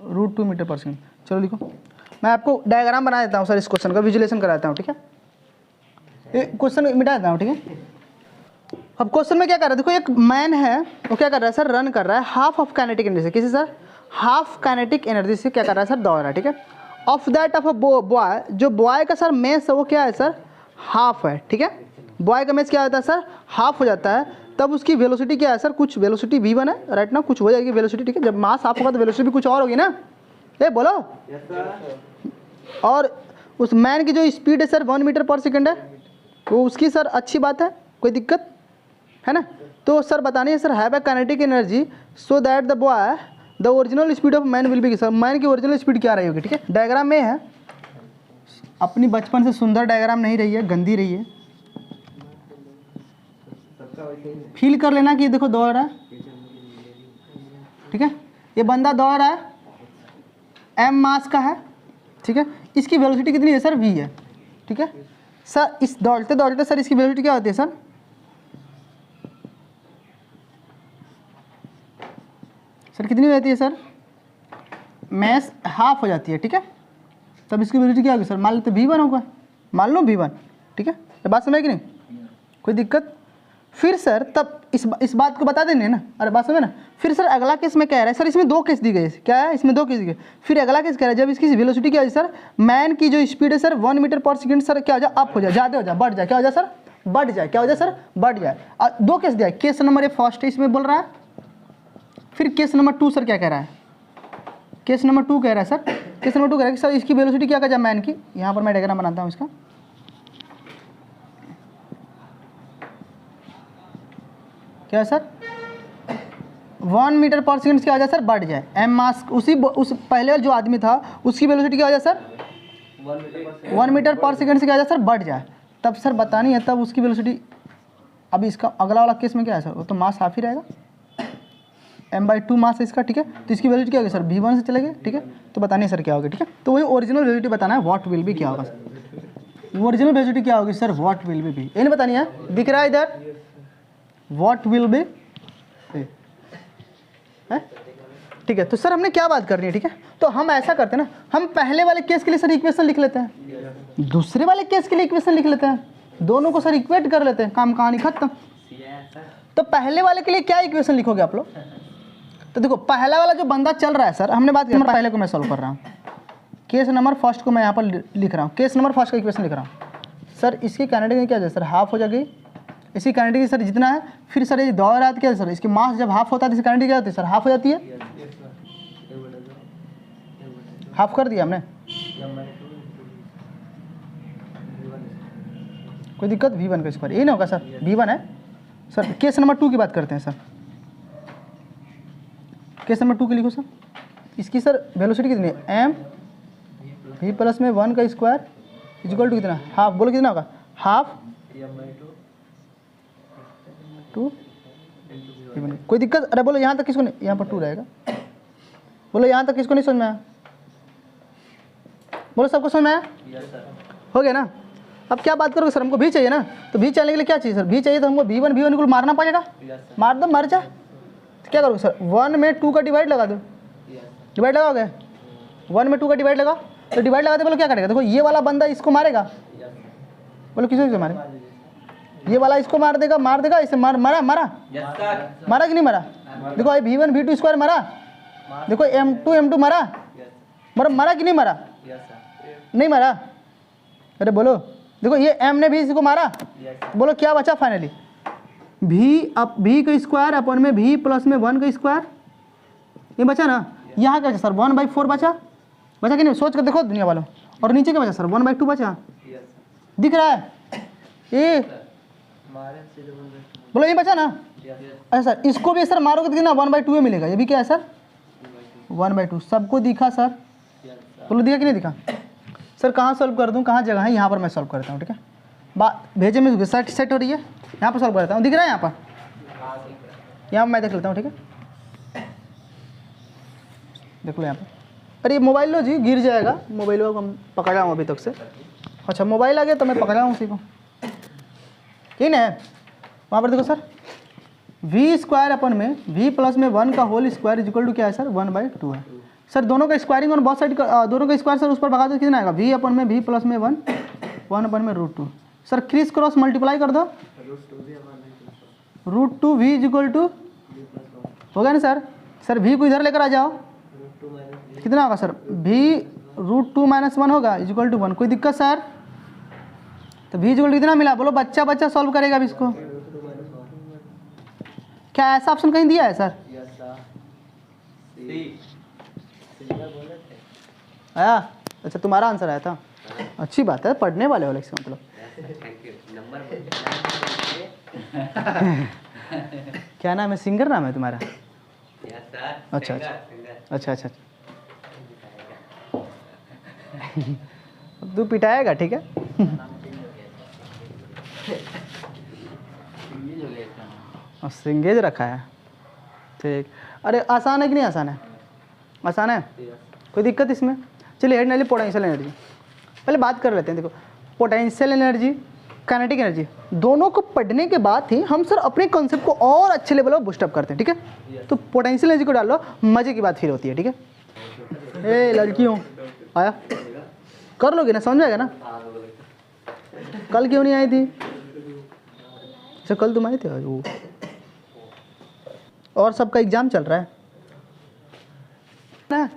√2 मीटर पर सेकेंड। चलो लिखो, मैं आपको डायग्राम बना देता हूँ सर, इस क्वेश्चन का विजुलेशन कराता हूँ, ठीक है? ये क्वेश्चन मिटा देता हूँ, ठीक है? अब क्वेश्चन में क्या कर रहा है, देखो एक मैन है, वो क्या कर रहा है सर, रन कर रहा है हाफ ऑफ काइनेटिक एनर्जी से। किसी सर? हाफ काइनेटिक एनर्जी से क्या कर रहा है सर, दौड़ रहा है, ठीक है? Of that of a boy, जो बॉय का सर मेस है वो क्या है सर, हाफ है, ठीक है? बॉय का मेस क्या होता है सर, हाफ हो जाता है। तब उसकी वेलोसिटी क्या है सर, कुछ वेलोसिटी v1 है राइट ना, कुछ हो जाएगी वेलोसिटी, ठीक है? जब मास हाफ होगा तो वेलोसिटी भी कुछ और होगी ना, ये बोलो। और उस मैन की जो स्पीड है सर 1 मीटर पर सेकेंड है, वो उसकी सर अच्छी बात है, कोई दिक्कत है ना? तो सर बतानी है sir have a kinetic energy so that the boy the original speed of man will B. Sir man की ओरिजिनल स्पीड क्या रही होगी, ठीक है? डायग्राम में है, अपनी बचपन से सुंदर डायग्राम नहीं रही है, गंदी रही है। फील कर लेना कि देखो दौड़ रहा है, ठीक है? ये बंदा दौड़ रहा है, m मास का है, ठीक है? इसकी वेलोसिटी कितनी है सर, v है, ठीक है? सर इस दौड़ते दौड़ते सर इसकी वेलोसिटी क्या होती है सर, कितनी हो जाती है सर, मैस हाफ हो जाती है, ठीक है? तब इसकी वेलोसिटी क्या होगी सर, मान लेते v1 होगा, मान लो v1, ठीक है? ये बात समझ कि नहीं, कोई दिक्कत? फिर सर तब इस बात को बता देंगे ना, अरे बात समझे ना? फिर सर अगला केस में क्या रहा है सर, इसमें 2 केस दी गई, क्या है इसमें 2 केस दी गई। फिर अगला केस क्या है, जब इसकी वेलोसिटी क्या है सर, मैन की जो स्पीड है sir 1 metre per second sir क्या हो जाए, अप हो जाए, ज़्यादा हो जाए, बढ़ जाए, क्या हो जाए सर, बढ़ जाए, क्या हो जाए सर, बढ़ जाए। और 2 केस दिया है, केस नंबर 1 फर्स्ट है इसमें बोल रहा है, फिर केस नंबर 2 सर क्या कह रहा है, केस नंबर 2 कह रहा है सर, केस नंबर 2 कह रहा है कि सर इसकी वेलोसिटी क्या कर जाए मैन की, यहाँ पर मैं डायग्राम बनाता हूँ इसका, क्या है सर 1 मीटर पर सेकेंड क्या हो जाए सर, बढ़ जाए, m मास उस पहले जो आदमी था उसकी वेलोसिटी क्या हो जाए सर, 1 मीटर पर सेकेंड से क्या हो जाए सर, बढ़ जाए। तब सर बतानी है तब उसकी वेलोसिटी, अभी इसका अगला वाला केस में क्या है सर, वो तो मास हाफ ही रहेगा, m/2 मास है इसका, ठीक है? तो इसकी वेलोसिटी क्या होगी सर, v1 से चलेगा, ठीक है? तो बतानी है सर क्या होगी, ठीक है? तो वही ओरिजिनल वेलोसिटी बताना है, व्हाट विल बी क्या होगा सर, ओरिजिनल वेलोसिटी क्या होगी सर, व्हाट विल बी, ये नहीं बतानी है, दिख रहा है इधर व्हाट विल बी, ठीक है? तो सर हमने क्या बात करनी है, ठीक है? तो हम ऐसा करते हैं ना, हम पहले वाले केस के लिए सर इक्वेशन लिख लेते हैं, दूसरे वाले केस के लिए इक्वेशन लिख लेते हैं, दोनों को सर इक्वेट कर लेते हैं, काम कहानी खत्म। तो पहले वाले के लिए क्या इक्वेशन लिखोगे आप लोग, तो देखो पहला वाला जो बंदा चल रहा है सर, हमने बात की, पहले को मैं सॉल्व कर रहा हूँ, केस नंबर फर्स्ट को मैं यहाँ पर लिख रहा हूँ, केस नंबर फर्स्ट का इक्वेशन लिख रहा हूँ सर। इसकी काइनेटिक क्या है सर, हाफ हो जाएगी, इसकी काइनेटिक सर जितना है, फिर सर ये दौड़ रहा है क्या है सर, इसकी मास जब हाफ होता है तो इसकी काइनेटिक क्या होती है सर, हाफ हो जाती है, हाफ कर दिया हमने, कोई दिक्कत, v1 का स्क्वायर, ये नहीं होगा सर, v1 है सर। केस नंबर 2 की बात करते हैं सर, केस नंबर 2 के लिखो सर, इसकी सर वेलोसिटी कितनी है, m v प्लस में 1 का स्क्वायर इक्वल टू कितना, हाफ, बोलो कितना होगा, हाफ टू, कोई दिक्कत, अरे बोलो यहाँ तक किसको नहीं, यहाँ पर 2 रहेगा, बोलो यहाँ तक किसको नहीं समझ में आया, बोलो सबको समझ में आया, हो गया ना। अब क्या बात करोगे सर, हमको भी चाहिए ना, तो भी चलने के लिए क्या चाहिए सर, भी चाहिए तो हमको v1 को मारना पड़ेगा, मार दो, मर जा, तो क्या करोगे सर, 1 में 2 का डिवाइड लगा दो, डिवाइड लगाओगे, 1 में 2 का डिवाइड लगा, तो डिवाइड लगाते बोलो क्या करेगा, देखो ये वाला बंदा इसको मारेगा, बोलो किसको मारे, ये वाला इसको मार देगा, इसे मारा मारा कि नहीं मारा, देखो v1 v2 स्क्वायर मारा, देखो m2 मारा कि नहीं मारा, नहीं मारा, अरे बोलो, देखो ये m ने भी इसको मारा, बोलो क्या बचा फाइनली, v का स्क्वायर अपन में v प्लस में 1 का स्क्वायर, ये बचा ना, यहाँ क्या बचा सर 1/4 बचा कि नहीं, सोच कर देखो दुनिया वालों, और नीचे क्या बचा सर 1/2 बचा, दिख रहा है ये, बोलो ये बचा ना, अच्छा सर इसको भी सर मारोगे तो कितना 1/2 मिलेगा, ये भी क्या है सर 1/2, सबको दिखा सर, बोलो दिखा कि नहीं दिखा सर, कहाँ सॉल्व कर दूँ, कहाँ जगह है, यहाँ पर मैं सॉल्व करता हूँ, ठीक है, बात भेजे में सेट हो रही है, यहाँ पर सॉल्व करता हूँ, दिख रहा है यहाँ पर, यहाँ मैं देख लेता हूँ, ठीक है, देख लो यहाँ पर, अरे मोबाइल लो जी, गिर जाएगा, मोबाइल को हम पकड़ा हूँ अभी तक से, अच्छा मोबाइल आ गया तो मैं पकड़ा हूँ उसी को, ठीक है, वहाँ पर देखो सर v स्क्वायर अपन में v प्लस में 1 का होल स्क्वायर इक्वल टू क्या है सर 1/2 है, सर दोनों का स्क्वायरिंग और बहुत साइड का दोनों का स्क्वायर सर उस पर भगा दो, कितना आएगा v अपन में v प्लस में 1 अपन में √2, सर क्रिस क्रॉस मल्टीप्लाई कर दो, √2v इक्वल टू हो गया ना सर v को इधर लेकर आ जाओ, कितना होगा सर v √2 - 1 होगा इक्वल टू 1, कोई दिक्कत सर, तो v इक्वल टू कितना मिला, बोलो बच्चा सॉल्व करेगा अभी इसको, क्या ऐसा ऑप्शन कहीं दिया है सर, आया, अच्छा तुम्हारा आंसर आया था, अच्छी बात है, पढ़ने वाले हो इसका मतलब, क्या नाम है, सिंगर नाम है तुम्हारा, अच्छा, तू पिटाएगा ठीक है, और सिंगेज रखा है, ठीक, अरे आसान है कि नहीं आसान है, आसान है, कोई दिक्कत इसमें, चलिए हेड एनर्जी पोटेंशियल एनर्जी पहले बात कर लेते हैं, देखो पोटेंशियल एनर्जी काइनेटिक एनर्जी दोनों को पढ़ने के बाद ही हम सर अपने कॉन्सेप्ट को और अच्छे लेवल पर बूस्टअप करते हैं, ठीक है, तो पोटेंशियल एनर्जी को डाल लो, मजे की बात फिर होती है, ठीक है, ए लड़कियों आया कर लोगे ना, समझ आएगा ना, कल क्यों नहीं आई थी, अच्छा कल तुम आए थे वो, और सबका एग्जाम चल रहा है ना,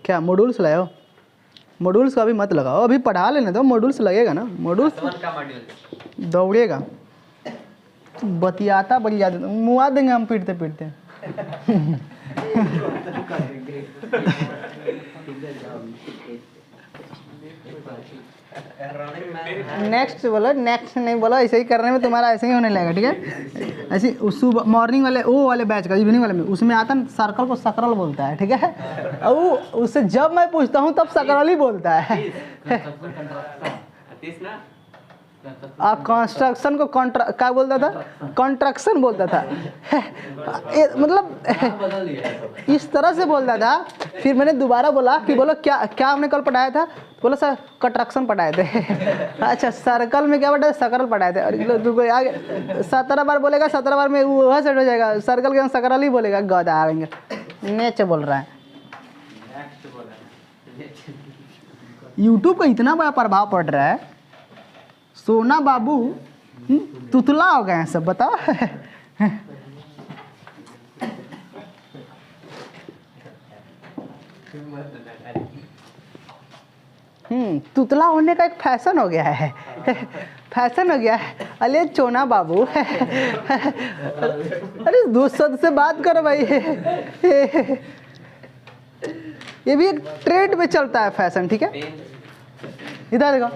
क्या मॉड्यूल्स लाए हो, मॉड्यूल्स का अभी मत लगाओ, अभी पढ़ा लेने दो, मॉड्यूल्स लगेगा ना, मॉड्यूल्स दौड़ेगा, बतियाता बड़ी याद, मुआ देंगे हम पीटते पीटते नेक्स्ट बोलो, नेक्स्ट नहीं बोलो, ऐसे ही करने में तुम्हारा ऐसे ही होने लगेगा, ठीक है, ऐसे सुबह मॉर्निंग वाले वो वाले बैच का इवनिंग वाले में उसमें आता है सर्कल को सकरल बोलता है, ठीक है, और उससे जब मैं पूछता हूँ तब सकरल ही बोलता है, आप कंस्ट्रक्शन को क्या बोलता था, कॉन्ट्रैक्शन बोलता था, मतलब इस तरह से बोलता था, फिर मैंने दोबारा बोला कि बोलो क्या हमने कल पढ़ाया था, बोला सर कंट्रैक्शन पढ़ाए थे, अच्छा सर्कल में क्या पढ़ाया, सकरल पढ़ाए थे, और आगे 17 बार बोलेगा, 17 बार में वह सेट हो जाएगा, सर्कल के हम सकरल ही बोलेगा, गधा आएंगे, नेच बोल रहा है, यूट्यूब का इतना बड़ा प्रभाव पड़ रहा है, सोना बाबू तुतला हो गए हैं सब, बताओ तुतला होने का एक फैशन हो गया है, फैशन हो गया है, अरे चोना बाबू अरे दोस्त से बात करो भाई, ये भी एक ट्रेंड में चलता है फैशन, ठीक है, इधर देखो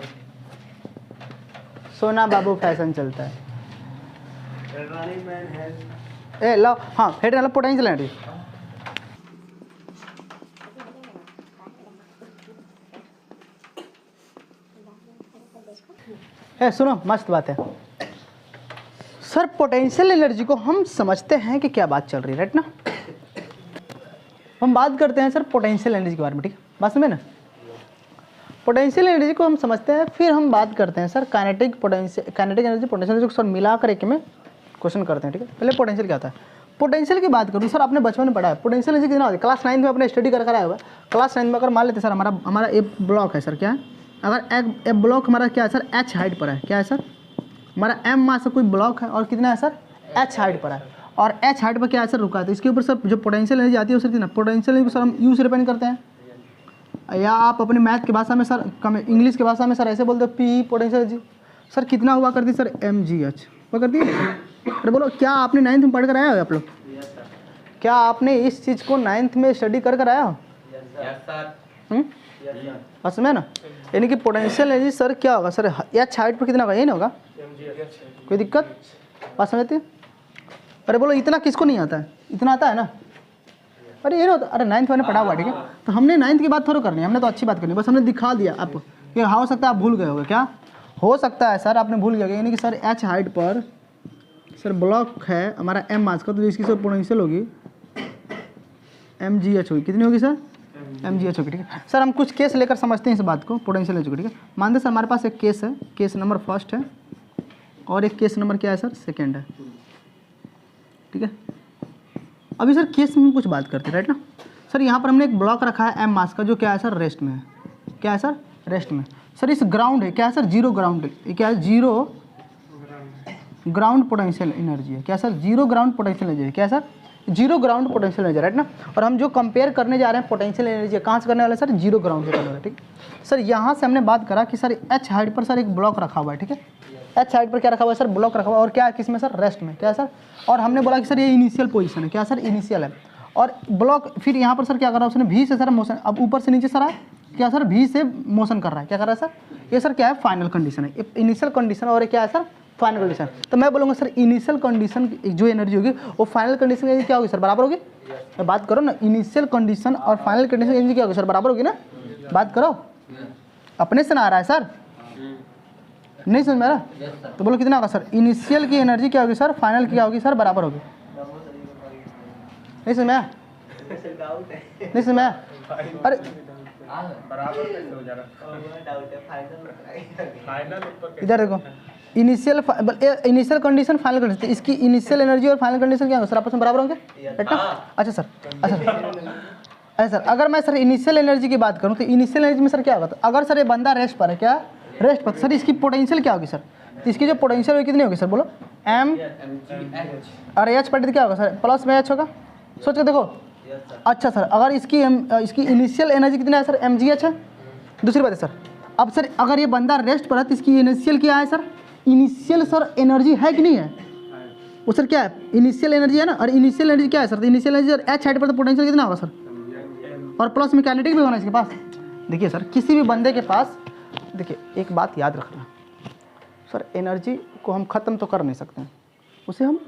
सोना बाबू फैशन चलता है, ए लो हाँ हेड पोटेंशियल एनर्जी सुनो मस्त बात है सर। पोटेंशियल एनर्जी को हम समझते हैं कि क्या बात चल रही है, राइट ना। हम बात करते हैं सर पोटेंशियल एनर्जी के बारे में, ठीक है, बात समझे ना। पोटेंशियल एनर्जी को हम समझते हैं, फिर हम बात करते हैं sir kinetic energy, potential energy को सर मिलाकर एक में क्वेश्चन करते हैं, ठीक है। पहले पोटेंशियल क्या होता है। पोटेंशियल की बात करूँ सर, आपने बचपन में पढ़ा है पोटेंशियल एनर्जी कितना होता है। क्लास 9 में अपने स्टडी कर आया हुआ है। क्लास 9 में अगर मान लेते सर हमारा एक ब्लॉक है सर, क्या है, अगर एक ब्लॉक हमारा क्या है सर, h हाइट पर है, क्या है सर, हमारा m मास का कोई ब्लॉक है और कितना है सर, h हाइट पर है, और h हाइट पर क्या है सर, रुका है। तो इसके ऊपर सर जो पोटेंशियल एनर्जी आती है सर कितना, पोटेंशियल एनर्जी को सर हम यू से रिप्रेजेंट करते हैं, या आप अपने मैथ की भाषा में सर, इंग्लिश की भाषा में सर ऐसे बोलते हो पी पोटेंशियल एनर्जी सर कितना हुआ करती सर, mgh हुआ करती है। अरे बोलो क्या आपने 9th में पढ़ कर आया हो आप लोग, क्या आपने इस चीज़ को 9th में स्टडी कर आया हो। बस में ना, यानी कि पोटेंशियल एनर्जी सर क्या होगा सर, h हाइट पर कितना होगा, ये नहीं होगा, कोई दिक्कत, बात समझते हैं। अरे बोलो इतना किसको नहीं आता है, इतना आता है ना। अरे ये नहीं होता, अरे 9th मैंने पढ़ा हुआ, ठीक है। तो हमने 9th की बात थोड़ा करनी है, हमने तो अच्छी बात करनी है, बस हमने दिखा दिया आपको कि हो सकता है आप भूल गए होगे। क्या हो सकता है सर, आपने भूल गए, यानी कि सर h हाइट पर सर ब्लॉक है हमारा m मास का, तो इसकी सर पोटेंशियल होगी mgh होगी, कितनी होगी सर, mgh होगी, ठीक है। सर हम कुछ केस लेकर समझते हैं इस बात को, पोटेंशियल एनर्जी को, ठीक है। मानते सर हमारे पास एक केस है, केस नंबर फर्स्ट है, और एक केस नंबर क्या है सर, सेकेंड है, ठीक है। अभी सर केस में कुछ बात करते हैं, राइट ना। सर यहाँ पर हमने एक ब्लॉक रखा है m मास का, जो क्या है सर, रेस्ट में है, क्या है सर, रेस्ट में। सर इस ग्राउंड है, क्या है सर, जीरो ग्राउंड, ये क्या है, जीरो ग्राउंड पोटेंशियल एनर्जी है, क्या sir, zero ground potential energy है, क्या sir, zero ground potential energy, right ना। और हम जो कंपेयर करने जा रहे हैं पोटेंशियल एनर्जी कहाँ से करने वाले सर, जीरो ग्राउंड से करने वाले, ठीक। सर यहाँ से हमने बात करा कि सर h हाइट पर सर एक ब्लॉक रखा हुआ है, ठीक है। h हाइट पर क्या रखा हुआ है सर, ब्लॉक रखा हुआ है, और क्या है किसमें सर, रेस्ट में, क्या है सर। और हमने बोला कि सर ये इनिशियल पोजीशन है, क्या सर, इनिशियल है। और ब्लॉक फिर यहाँ पर सर क्या कर रहा है उसने, v से सर मोशन, अब ऊपर से नीचे सर आए, क्या सर, v से मोशन कर रहा है, क्या कर रहा है सर, ये सर क्या है, फाइनल कंडीशन है, इनिशियल कंडीशन और क्या है सर, फाइनल कंडीशन। तो मैं बोलूँगा सर इनिशियल कंडीशन जो एनर्जी होगी वो फाइनल कंडीशन की क्या होगी सर, बराबर होगी। मैं बात करो ना, इनिशियल कंडीशन और फाइनल कंडीशन एनर्जी क्या होगी सर, बराबर होगी ना। बात करो, अपने से ना आ रहा है सर, नहीं समझ में आ रहा, तो बोलो कितना होगा सर, इनिशियल की एनर्जी क्या होगी सर, फाइनल की क्या होगी सर, बराबर होगी। नहीं समझ में आया, नहीं समझ में आया। अरे इधर देखो, इनिशियल कंडीशन फाइनल कंडीशन, इसकी इनिशियल एनर्जी और फाइनल कंडीशन क्या होगा सर, आपस में बराबर होंगे, राइट ना। अच्छा सर, अच्छा सर, अगर मैं सर इनिशियल एनर्जी की बात करूं तो इनिशियल एनर्जी में सर क्या होगा, तो अगर सर ये बंदा रेस्ट पर है, क्या रेस्ट पर, सर इसकी पोटेंशियल क्या होगी सर, तो इसकी जो पोटेंशियल होगी कितनी होगी सर, बोलो m और h पर क्या होगा सर, प्लस में h होगा, सोच के देखो। अच्छा सर, अगर इसकी इनिशियल एनर्जी कितना है सर, mgh है। दूसरी बात है सर, अब सर अगर ये बंदा रेस्ट पर है तो इसकी इनिशियल क्या है सर, इनिशियल सर एनर्जी है कि नहीं है, वो सर क्या है, इनिशियल एनर्जी है ना। और इनिशियल एनर्जी क्या है सर, तो initial energy sir h height पर तो पोटेंशियल कितना होगा सर, और प्लस में काइनेटिक भी होना इसके पास। देखिए सर किसी भी बंदे के पास, देखिए एक बात याद रखना सर, एनर्जी को हम ख़त्म तो कर नहीं सकते हैं, उसे हम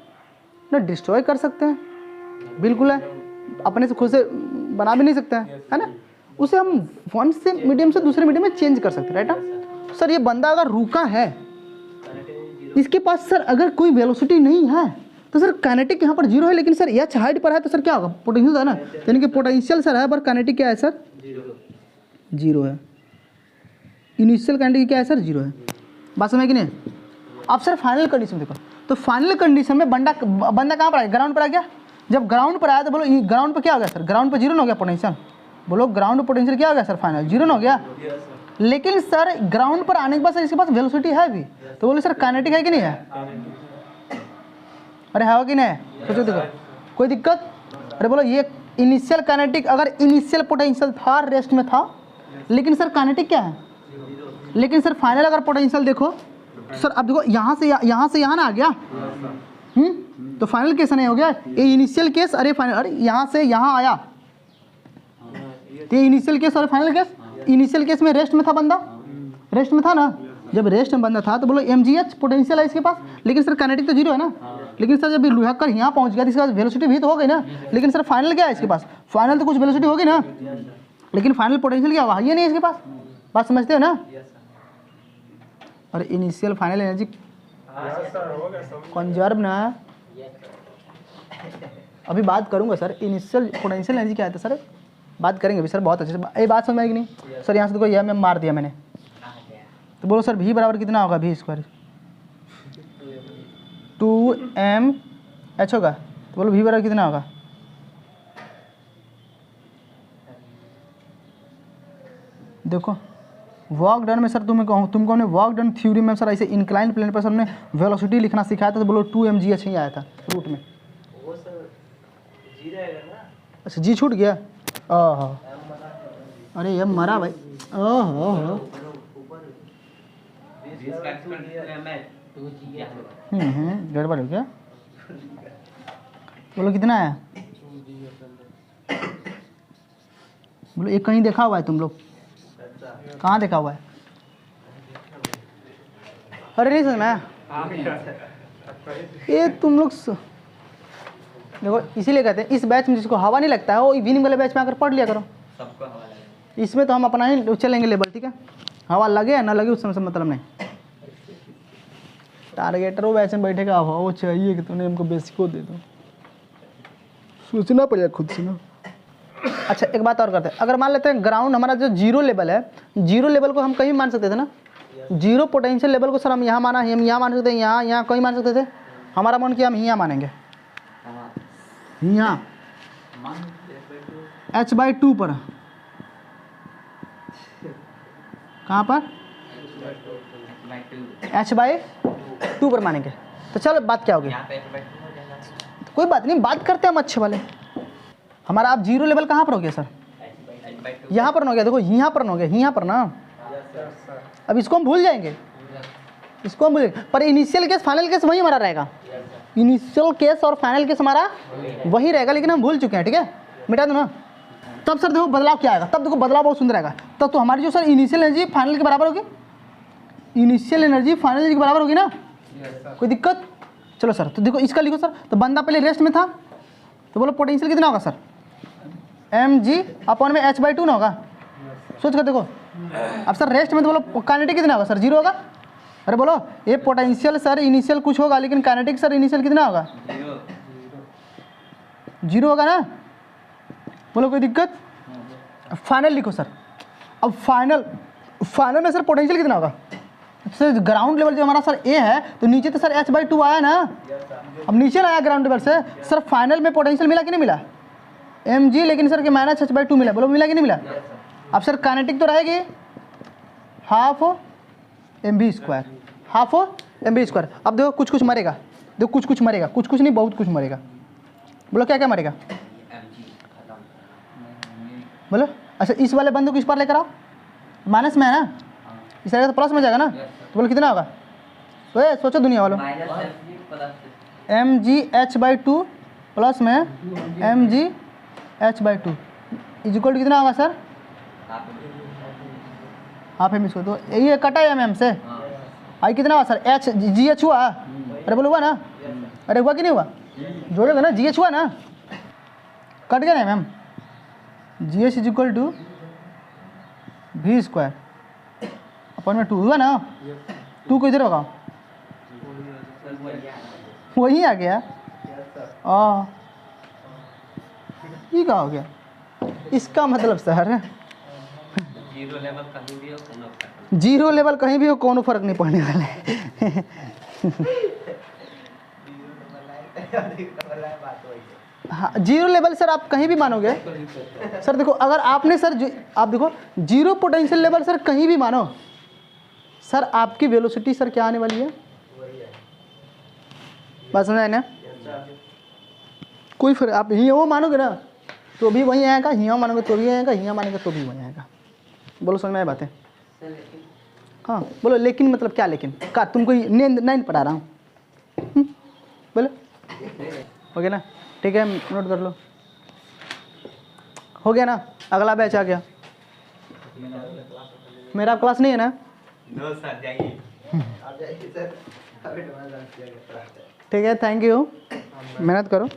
ना डिस्ट्रॉय कर सकते हैं, बिल्कुल है, अपने से खुद से बना भी नहीं सकते हैं, है ना। उसे हम वन से मीडियम से दूसरे मीडियम में चेंज कर सकते हैं, राइट ना। सर ये बंदा अगर रुका है, इसके पास सर अगर कोई वेलोसिटी नहीं है तो सर काइनेटिक यहाँ पर जीरो है, लेकिन सर h हाइट पर है तो सर क्या होगा, पोटेंशियल है ना, यानी कि पोटेंशियल सर है पर काइनेटिक क्या है सर, जीरो है। इनिशियल काइनेटिक क्या है सर, जीरो है। बात समझ कि नहीं। अब सर फाइनल कंडीशन देखो, तो फाइनल कंडीशन में बंदा कहाँ पर आ गया, ग्राउंड पर आ गया। जब ग्राउंड पर आया तो बोलो ग्राउंड पर क्या हो गया सर, ग्राउंड पर जीरो हो गया पोटेंशियल, बोलो ग्राउंड पोटेंशियल क्या हो गया सर, फाइनल जीरो हो गया। लेकिन सर ग्राउंड पर आने के बाद सर इसके पास वेलोसिटी है भी, तो बोले सर काइनेटिक है कि नहीं है, अरे है कि नहीं है, सोचो देखो कोई दिक्कत। अरे बोलो ये इनिशियल काइनेटिक, अगर इनिशियल पोटेंशियल था रेस्ट में था, लेकिन सर काइनेटिक क्या है, लेकिन सर फाइनल अगर पोटेंशियल देखो तो सर अब देखो यहाँ से यहाँ ना आ गया, तो फाइनल केस नहीं हो गया, ये इनिशियल केस, अरे फाइनल, अरे यहाँ से यहाँ आया, ये इनिशियल केस और फाइनल केस। इनिशियल केस में रेस्ट में था बंदा, रेस्ट में था ना, जब रेस्ट में बंदा था तो बोलो mgh पोटेंशियल है इसके पास, लेकिन सर काइनेटिक तो जीरो है ना। लेकिन सर जब लुढ़क कर यहाँ पहुँच गया तो इसके पास वेलोसिटी भी तो हो गई ना, लेकिन सर फाइनल क्या है इसके पास, फाइनल तो कुछ वेलोसिटी होगी ना, लेकिन फाइनल पोटेंशियल क्या हुआ, ये नहीं है इसके पास। बात समझते हो ना। और इनिशियल फाइनल एनर्जी कंजर्व ना। अभी बात करूंगा सर, इनिशियल पोटेंशियल एनर्जी क्या है सर, बात करेंगे अभी सर, बहुत अच्छे से। ये बात समझ में आएगी नहीं सर? यहाँ से देखो यह मैं मार दिया मैंने, तो बोलो सर v बराबर कितना होगा, v स्क्वायर 2mh होगा, तो बोलो v बराबर कितना होगा? देखो वर्क डन में सर तुमको हमने वर्क डन थ्योरी में सर ऐसे इंक्लाइन प्लेन पर सर हमने वेलोसिटी लिखना सिखाया था, तो बोलो 2mgh ही आया था रूट में। वो सर जी रहेगा ना। अच्छा जी छूट गया, ओह अरे ये मरा भाई, ओह गड़बड़ हो गया। बोलो कितना है? बोलो एक कहीं देखा हुआ है तुम लोग, कहाँ देखा हुआ है? अरे नहीं समझ में ये तुम लोग देखो, इसीलिए कहते हैं इस बैच में जिसको हवा नहीं लगता है वो इवनिंग वाले बैच में आकर पढ़ लिया करो। सबको हवा लगेगा। इसमें तो हम अपना ही चलेंगे लेवल, ठीक है? हवा लगे या ना लगे उस समय से मतलब नहीं। टारगेटर वो बैच में बैठेगा, हवा वो चाहिए कि तूने हमको बेसिक को दे दो, सोचना पड़ेगा खुद से ना। अच्छा एक बात और करते हैं, अगर मान लेते हैं ग्राउंड हमारा जो जीरो लेवल है, जीरो लेवल को हम कहीं मान सकते थे ना, जीरो पोटेंशियल लेवल को सर हम यहाँ माना, हम यहाँ मान सकते हैं, यहाँ कहीं मान सकते थे। हमारा मन किया हम यहाँ मानेंगे, यहाँ h/2 पर, कहाँ पर? h/2 पर मानेंगे। तो चलो बात क्या होगी, तो कोई बात नहीं, बात करते हैं हम अच्छे वाले। हमारा आप जीरो लेवल कहाँ पर हो गया सर? यहाँ पर हो गया, देखो यहाँ पर हो गया, यहाँ पर ना। अब इसको हम भूल जाएंगे, इसको हम भूल जाएंगे, पर इनिशियल केस फाइनल केस वही हमारा रहेगा। इनिशियल केस और फाइनल केस हमारा वही रहेगा, लेकिन हम भूल चुके हैं, ठीक है? मिटा दो ना। तब सर देखो बदलाव क्या आएगा, तब देखो बदलाव बहुत सुंदर आएगा। तब तो हमारी जो सर इनिशियल एनर्जी फाइनल के बराबर होगी, इनिशियल एनर्जी फाइनल एनर्जी के बराबर होगी ना, कोई दिक्कत? चलो सर, तो देखो इसका लिखो सर, तो बंदा पहले रेस्ट में था, तो बोलो पोटेंशियल कितना होगा सर? mg/में h/2 ना होगा, सोच कर देखो। अब सर रेस्ट में तो बोलो काइनेटिक कितना होगा सर? 0 होगा। अरे बोलो ये पोटेंशियल सर इनिशियल कुछ होगा, लेकिन काइनेटिक सर इनिशियल कितना होगा? 0 होगा ना। बोलो कोई दिक्कत? फाइनल लिखो सर। अब फाइनल में सर पोटेंशियल कितना होगा? सर ग्राउंड लेवल जो हमारा सर ए है, तो नीचे तो सर h/2 आया ना, अब नीचे आया ग्राउंड लेवल से। सर फाइनल में पोटेंशियल मिला कि नहीं मिला? mg, लेकिन सर के माइनस h/2 मिला। बोलो मिला कि नहीं मिला? अब सर काइनेटिक तो रहेगी हाफ mv², हाफ mv²। अब देखो कुछ कुछ मरेगा, देखो कुछ मरेगा, कुछ नहीं बहुत कुछ मरेगा। बोलो क्या क्या मरेगा? बोलो अच्छा इस वाले बंदे को इस पर लेकर आओ, माइनस में है ना, इस तरह तो प्लस में जाएगा ना, तो बोलो कितना होगा? तो सोचो दुनिया वालों, mgh/2 प्लस में mgh/2 इक्वल टू कितना होगा सर? Half mv²। तो ये कटा है mm से, आई कितना हुआ सर? gh हुआ। अरे बोलो हुआ ना? अरे हुआ कि नहीं हुआ? जोड़ेगा ना, gh हुआ ना, कट गया ना mm। gh equal to v² अपन में 2 हुआ ना, 2 को इधर होगा, वही आ गया। ये क्या हो गया? इसका मतलब सर जीरो लेवल कहीं भी हो कोनो फर्क नहीं पड़ने वाला है। हाँ जीरो लेवल सर आप कहीं भी मानोगे सर। देखो अगर आपने सर आप देखो जीरो पोटेंशियल लेवल सर कहीं भी मानो सर, आपकी वेलोसिटी सर क्या आने वाली है? बात समझ आए ना? कोई फिर आप यहाँ वो मानोगे ना तो भी वही आएगा, यहाँ मानोगे तो भी आएगा, यहाँ मानोगे तो भी वही आएगा। बोलो समझ में आए बातें? हाँ बोलो लेकिन मतलब क्या लेकिन? का तुमको नहीं पढ़ा रहा हूँ, बोलो हो गया ना? ठीक है नोट कर लो, हो गया ना? अगला बैच आ गया, मेरा क्लास नहीं है ना? ठीक है थैंक यू, मेहनत करो।